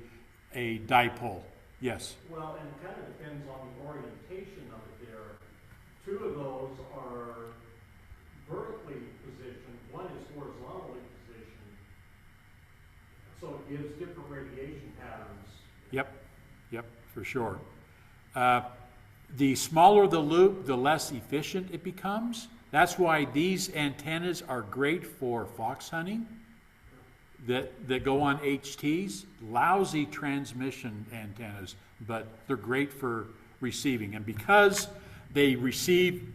dipole. Yes. Well, and it kind of depends on the orientation of it there. 2 of those are vertically positioned, one is horizontally positioned. So it gives different radiation patterns. Yep, for sure. The smaller the loop, the less efficient it becomes. That's why these antennas are great for fox hunting that go on HTs. Lousy transmission antennas, but they're great for receiving. And because they receive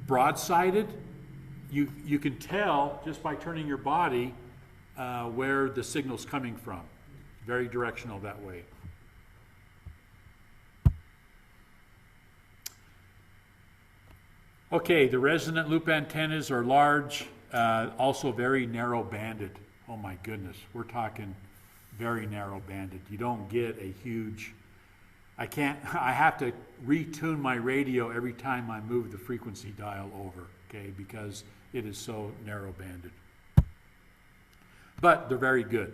broadsided, you can tell just by turning your body where the signal's coming from. Very directional that way. Okay, the resonant loop antennas are large, also very narrow banded. Oh my goodness, we're talking very narrow banded. You don't get a huge, I have to retune my radio every time I move the frequency dial over, okay, because it is so narrow banded. But they're very good.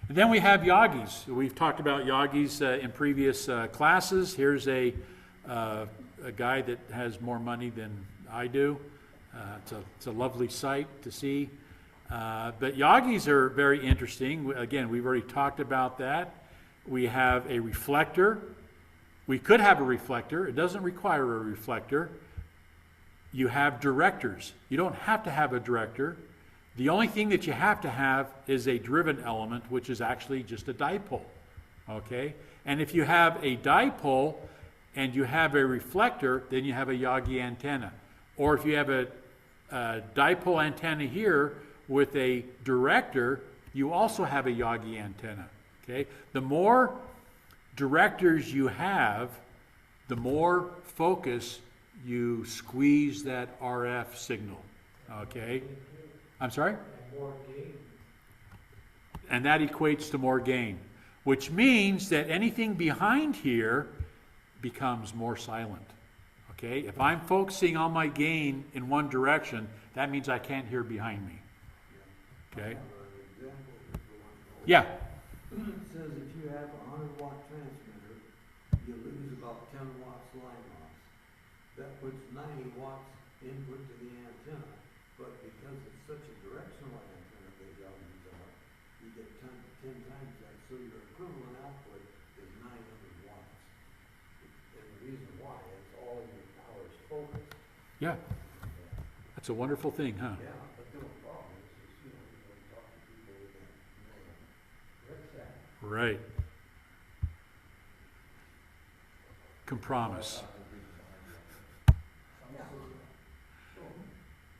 And then we have Yagis. We've talked about Yagis in previous classes. Here's a guy that has more money than I do. It's a lovely sight to see. But Yagis are very interesting. Again, we've already talked about that. We have a reflector. We could have a reflector. It doesn't require a reflector. You have directors. You don't have to have a director. The only thing that you have to have is a driven element, which is actually just a dipole. Okay? And if you have a dipole and you have a reflector, then you have a Yagi antenna. Or if you have a dipole antenna here with a director, you also have a Yagi antenna. Okay? The more directors you have, the more focus you squeeze that RF signal. Okay? I'm sorry? More gain. And that equates to more gain, which means that anything behind here becomes more silent. Okay? If I'm focusing on my gain in one direction, that means I can't hear behind me. Okay? Yeah. It says if you have a 100-watt transmitter, you lose about 10 watts line loss. That puts 90 watts input to the antenna. But because it's such a directional antenna that y'all use out, you get 10 times that. So your equivalent output is 900 watts. And the reason why is all of your power is focused. Yeah. That's a wonderful thing, huh? Yeah, but the only problem is you when you talk to people with that, what's that? Right. Compromise.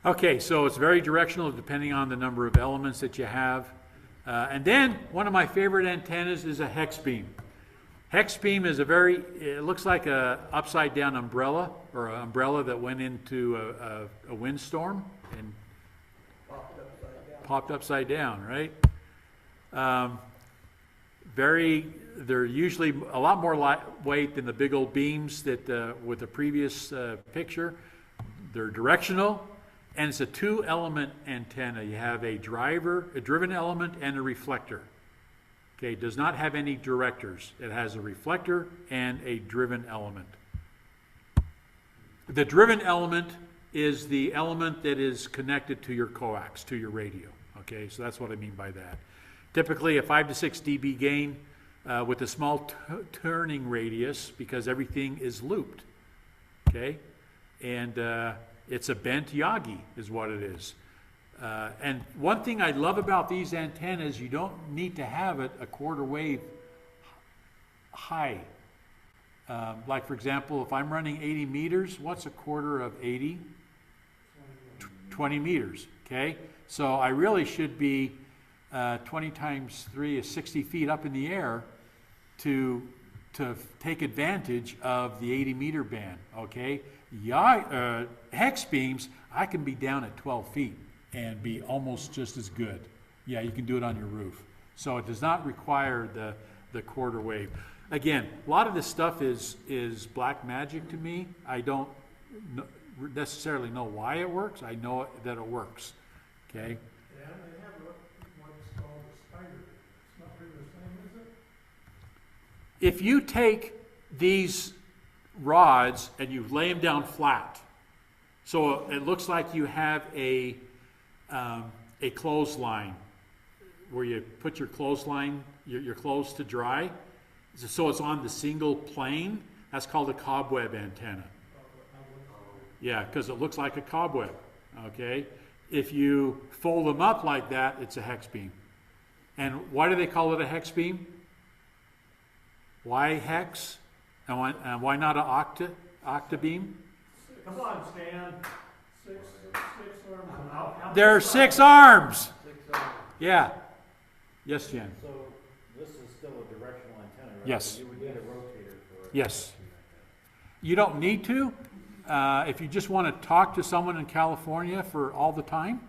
Okay, so it's very directional depending on the number of elements that you have. And then one of my favorite antennas is a hex beam. Hex beam is it looks like a upside down umbrella, or an umbrella that went into a windstorm and popped upside down, right? They're usually a lot more lightweight than the big old beams that with the previous picture. They're directional, and it's a two-element antenna. You have a driven element, and a reflector. Okay, it does not have any directors. It has a reflector and a driven element. The driven element is the element that is connected to your coax, to your radio. Okay, so that's what I mean by that. Typically a 5 to 6 dB gain with a small turning radius because everything is looped. Okay, and it's a bent Yagi is what it is. And one thing I love about these antennas, you don't need to have it a quarter wave high. Like for example, if I'm running 80 meters, what's a quarter of 80? 20 meters, okay? So I really should be 20 times 3 is 60 feet up in the air to take advantage of the 80 meter band, okay? Hex beams, I can be down at 12 feet and be almost just as good. Yeah, you can do it on your roof. So it does not require the quarter wave. Again, a lot of this stuff is black magic to me. I don't necessarily know why it works. I know that it works. Okay? Yeah, they have what's called a spider. It's not really the same, is it? If you take these rods and you lay them down flat, so it looks like you have a clothesline where you put your clothesline, your clothes to dry, so it's on the single plane. That's called a cobweb antenna. Yeah, because it looks like a cobweb. Okay, if you fold them up like that, it's a hex beam. And why do they call it a hex beam? Why hex? And why not an octa beam? Come on, Stan. Six arms. There are 6 arms. Yeah. Yes, Jen. So this is still a directional antenna, right? Yes. So you would need a rotator for it. Yes. You don't need to. If you just want to talk to someone in California for all the time.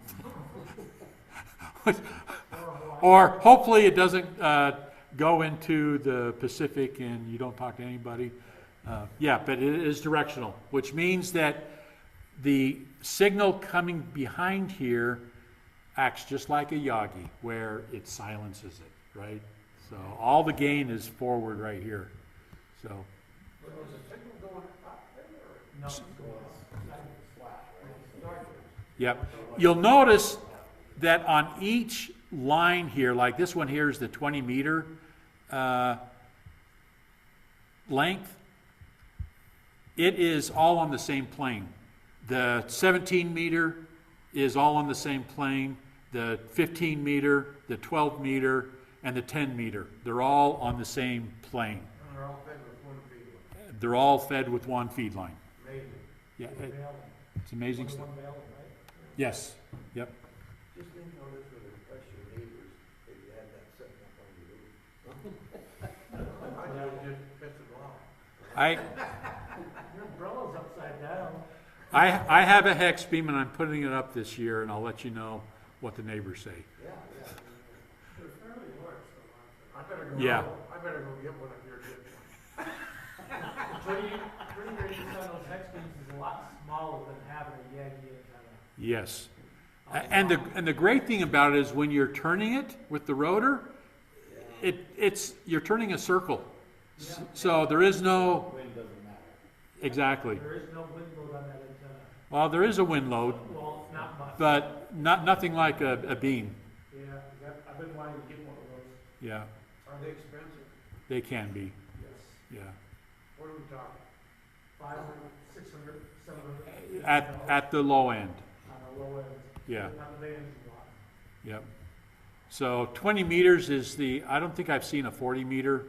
Or hopefully it doesn't go into the Pacific and you don't talk to anybody. Yeah, but it is directional, which means that the signal coming behind here acts just like a Yagi, where it silences it, right? So all the gain is forward right here. So. But was the signal going up there or? No, it's going Yep. You'll notice that on each line here, like this one here is the 20 meter length, it is all on the same plane. The 17 meter is all on the same plane. The 15 meter, the 12 meter, and the 10 meter. They're all on the same plane. And they're all fed with one feed line. They're all fed with one feed line. Amazing. Yeah, it's amazing stuff. Yes. Yep. Just think how this would impress your neighbors if you had that setting up on your roof. I would just piss them off. Your umbrella's upside down. I have a hex beam and I'm putting it up this year, and I'll let you know what the neighbors say. Yeah. They're fairly large, though, aren't they? I better go. Yeah. I better go get one of your good ones. Putting your use on those hex beams is a lot smaller than having a Yagi antenna. Yes. And the great thing about it is when you're turning it with the rotor, you're turning a circle. So there is no Wind doesn't matter. exactly. There is no wind load on that antenna. Well, there is a wind load, Well, not much. but nothing like a beam. Yeah, I've been wanting to get one of those. Yeah, Are they expensive? they can be. Yes. Yeah. What are we talking? 500, 600, 700. At the low end. On the low end. Yeah. Not the big engine block. Yep. So 20 meters is I don't think I've seen a 40 meter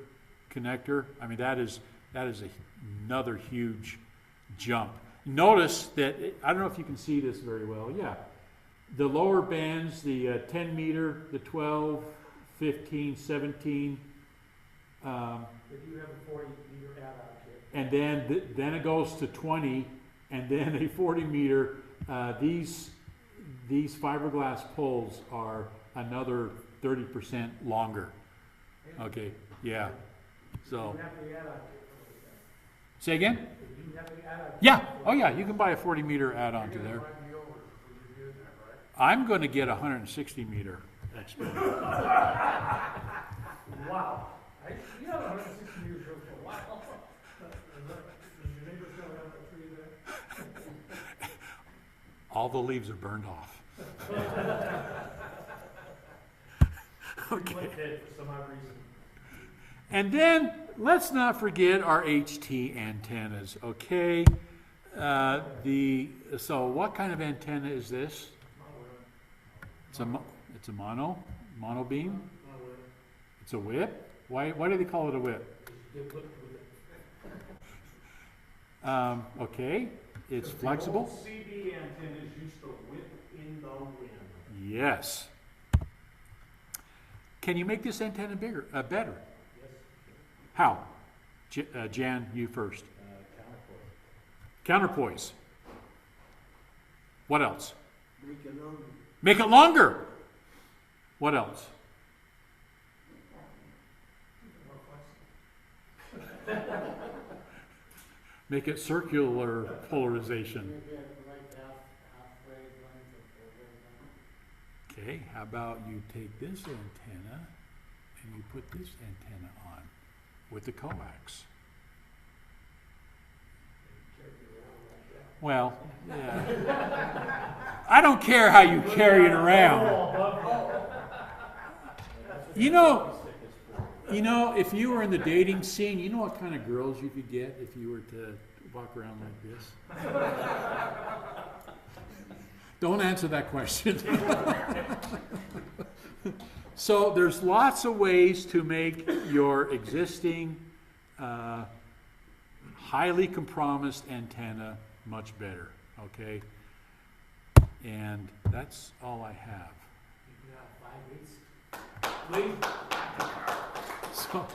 connector. I mean, that is another huge jump. Notice that, I don't know if you can see this very well. Yeah. The lower bands, the 10 meter, the 12, 15, 17, They do have a 40 meter add-on kit. and then it goes to 20, and then a 40 meter. These fiberglass poles are another 30% longer. Okay, yeah. So You have the add-on kit for Say again? You have to add a. Yeah. Oh yeah, you can buy a 40 meter add-on to there. Might be over, so you're doing that, right? I'm going to get a 160 meter Expert. Wow. You have 160 years old for a while. Does your neighbor still have that tree there? All the leaves are burned off. Okay. Went dead for some odd reason. And then let's not forget our HT antennas. Okay. So what kind of antenna is this? It's a mono beam. It's a whip. Why do they call it a whip? Okay. It's flexible. The old CB antennas used to whip in the wind. Yes. Can you make this antenna bigger, better? Yes. How? Jan, you first. Counterpoise. Counterpoise. What else? Make it longer. Make it longer. What else? Make it circular polarization. Okay, how about you take this antenna and you put this antenna on with the coax? Well, yeah. I don't care how you carry it around. You know, if you were in the dating scene, you know what kind of girls you could get if you were to walk around like this? Don't answer that question. So there's lots of ways to make your existing highly compromised antenna much better, okay? And that's all I have. So,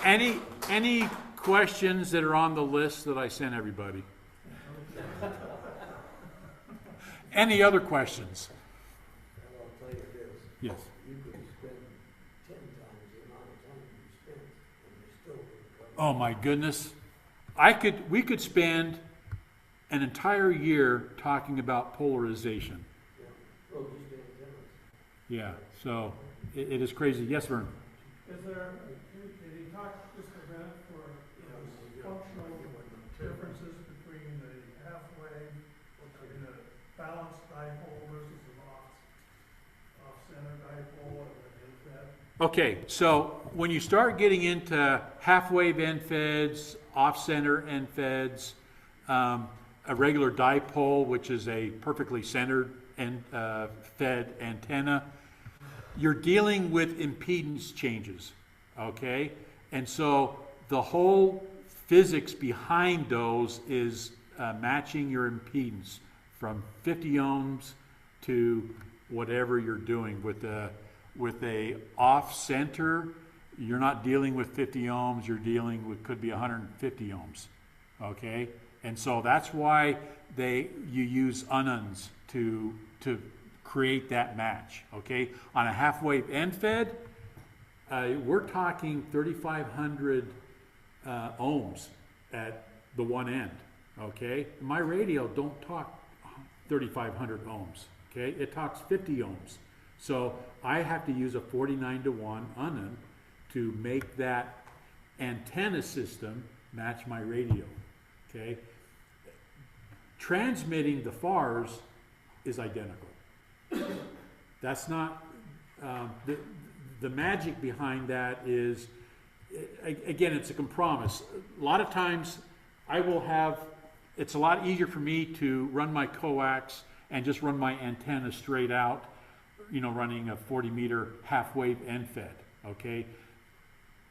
any questions that are on the list that I sent everybody? Any other questions? And I'll tell you this, Yes. you could spend 10 times the amount of time you spent, and you still wouldn't cover. Oh my goodness. We could spend an entire year talking about polarization. Yeah. Well, just the antennas. Yeah, so it is crazy. Yes, Vern? Is there, did he talk just a bit for functional differences between the half-wave, I mean, a balanced dipole versus an off-center dipole and an infed? Okay, so when you start getting into half-wave end-feds, off-center end-feds, a regular dipole, which is a perfectly centered fed antenna, you're dealing with impedance changes, okay? And so the whole physics behind those is matching your impedance from 50 ohms to whatever you're doing. With a off-center, you're not dealing with 50 ohms, you're dealing with, could be 150 ohms, okay? And so that's why you use ununs to create that match, okay? On a half-wave end-fed, we're talking 3,500 ohms at the one end, okay? My radio don't talk 3,500 ohms, okay? It talks 50 ohms. So I have to use a 49-to-1 unun to make that antenna system match my radio, okay? Transmitting the FARs is identical. That's not, the magic behind that is, again, it's a compromise. A lot of times it's a lot easier for me to run my coax and just run my antenna straight out, running a 40 meter half-wave end-fed, okay?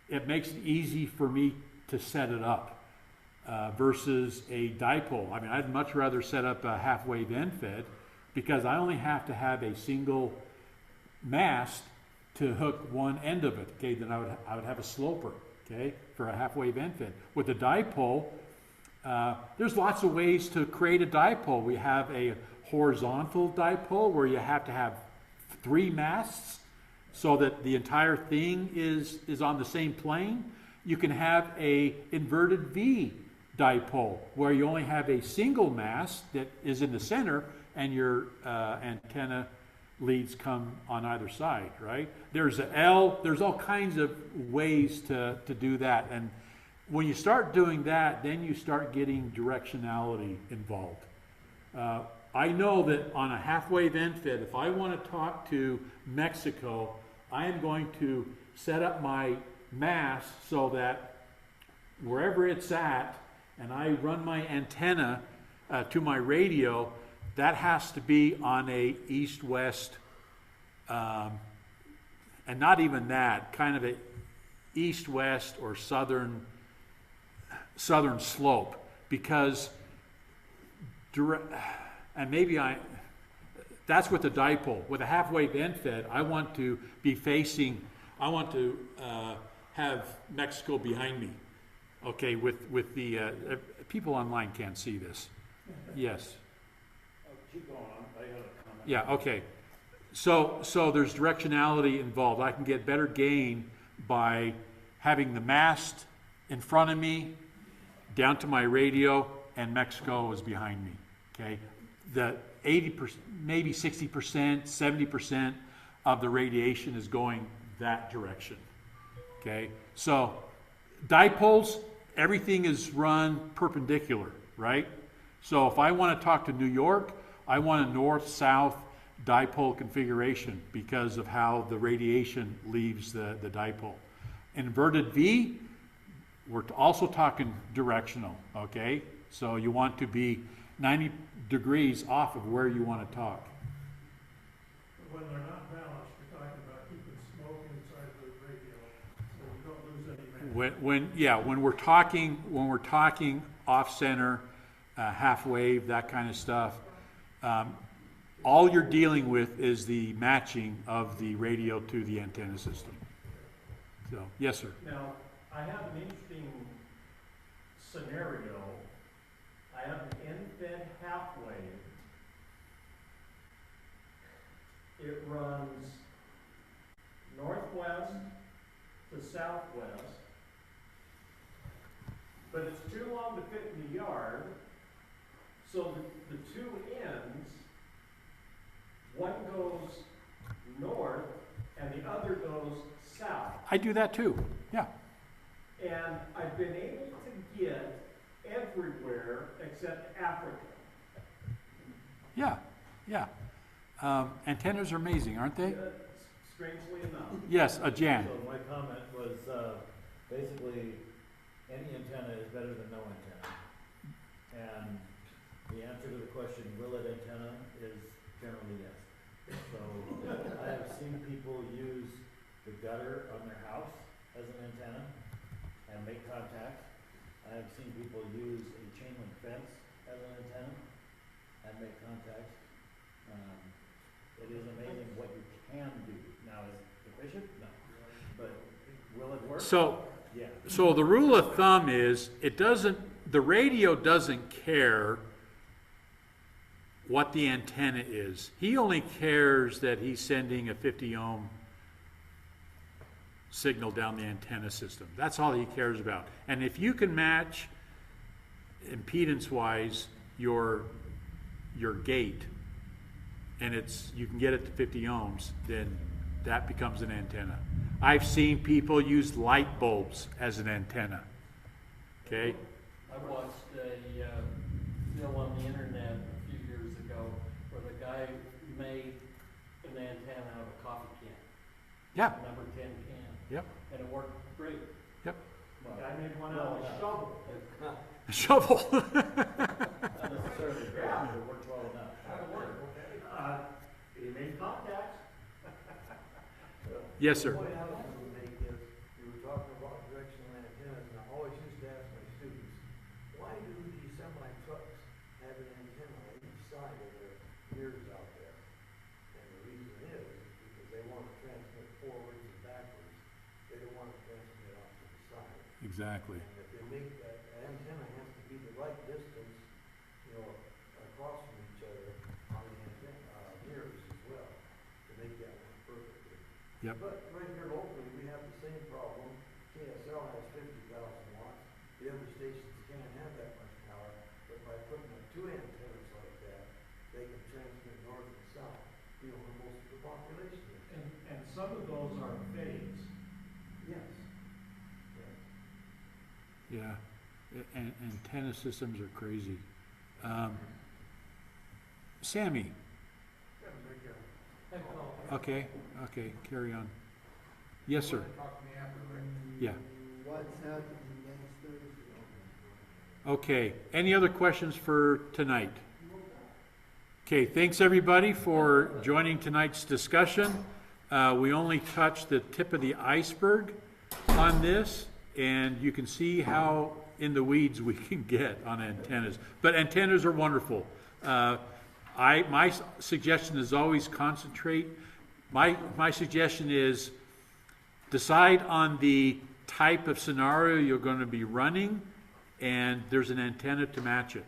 It makes it easy for me to set it up versus a dipole. I mean, I'd much rather set up a half-wave end-fed because I only have to have a single mast to hook one end of it, okay? Then I would have a sloper, okay, for a half-wave end-fed. With a dipole, there's lots of ways to create a dipole. We have a horizontal dipole where you have to have 3 masts so that the entire thing is on the same plane. You can have a inverted V dipole, where you only have a single mast that is in the center and your antenna leads come on either side, right? There's a L, there's all kinds of ways to do that. And when you start doing that, then you start getting directionality involved. I know that on a half-wave end fit, if I want to talk to Mexico, I am going to set up my mast so that wherever it's at, and I run my antenna to my radio, that has to be on a east-west, and not even that, kind of a east-west or southern slope, because and maybe that's with the dipole. With a half-wave end fed, I want to be facing, I want to have Mexico behind me. Okay, with the people online can't see this. Yes. Keep going on, I got a comment. Yeah. Okay. So there's directionality involved. I can get better gain by having the mast in front of me, down to my radio, and Mexico is behind me. Okay. The 80%, maybe 60%, 70% of the radiation is going that direction. Okay. So dipoles, everything is run perpendicular, right? So if I want to talk to New York, I want a north-south dipole configuration because of how the radiation leaves the dipole. Inverted V, we're also talking directional, okay? So you want to be 90 degrees off of where you want to talk. When they're not balanced, you're talking about keeping smoke inside the radio, so you don't lose any man. When we're talking off center, half wave, that kind of stuff, all you're dealing with is the matching of the radio to the antenna system. So, yes, sir. Now, I have an interesting scenario. I have an end-fed half wave. It runs northwest to southwest, but it's too long to fit in the yard, so the two ends, one goes north and the other goes south. I do that too. Yeah. And I've been able to get everywhere except Africa. Yeah. Yeah. Antennas are amazing, aren't they? Strangely enough. Yes, Jan. So my comment was, basically, any antenna is better than no antenna. And the answer to the question, will it antenna, is generally yes. So I have seen people use the gutter on their house as an antenna and make contact. I have seen people use a chain link fence as an antenna and make contact. It is amazing what you can do. Now, is it efficient? No. But will it work? Yeah. So the rule of thumb is the radio doesn't care what the antenna is. He only cares that he's sending a 50 ohm signal down the antenna system. That's all he cares about. And if you can match impedance wise your gate, and you can get it to 50 ohms, then that becomes an antenna. I've seen people use light bulbs as an antenna. Okay? I watched a deal on the internet a few years ago where the guy made an antenna out of a coffee can. Yeah. Number 10 can. Yep. And it worked great. Yep. The guy made one out of a shovel. Shovel. Not necessarily great, but it worked well enough. He made contacts. Yes, sir. The point I was going to make is, you were talking about directional antennas, and I always used to ask my students, why do these semi-trucks have an antenna on each side of their mirrors out there? And the reason is because they want to transmit forwards and backwards. They don't want to transmit off to the side. Exactly. And if they make that antenna has to be the right distance, across from each other on the antenna, mirrors as well, to make that work perfectly. Yep. But right here locally, we have the same problem. KSL has 50,000 watts. The The other stations can't have that much power, but by putting up 2 antennas like that, they can transmit north and south, you know, where most of the population is. And some of those are phased. Yes. Yes. Yeah, and antenna systems are crazy. Sammy, Gotta make a, Hey, Paul. okay, carry on. Yes, sir. talk to me after, Rick. Yeah. What's happening next Thursday? Okay, any other questions for tonight? Okay, thanks everybody for joining tonight's discussion. We only touched the tip of the iceberg on this, and you can see how in the weeds we can get on antennas. But antennas are wonderful. My suggestion is always concentrate. My suggestion is decide on the type of scenario you're going to be running, and there's an antenna to match it.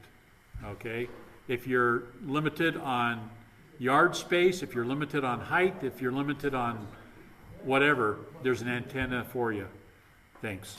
Okay? If you're limited on yard space, if you're limited on height, if you're limited on whatever, there's an antenna for you. Thanks.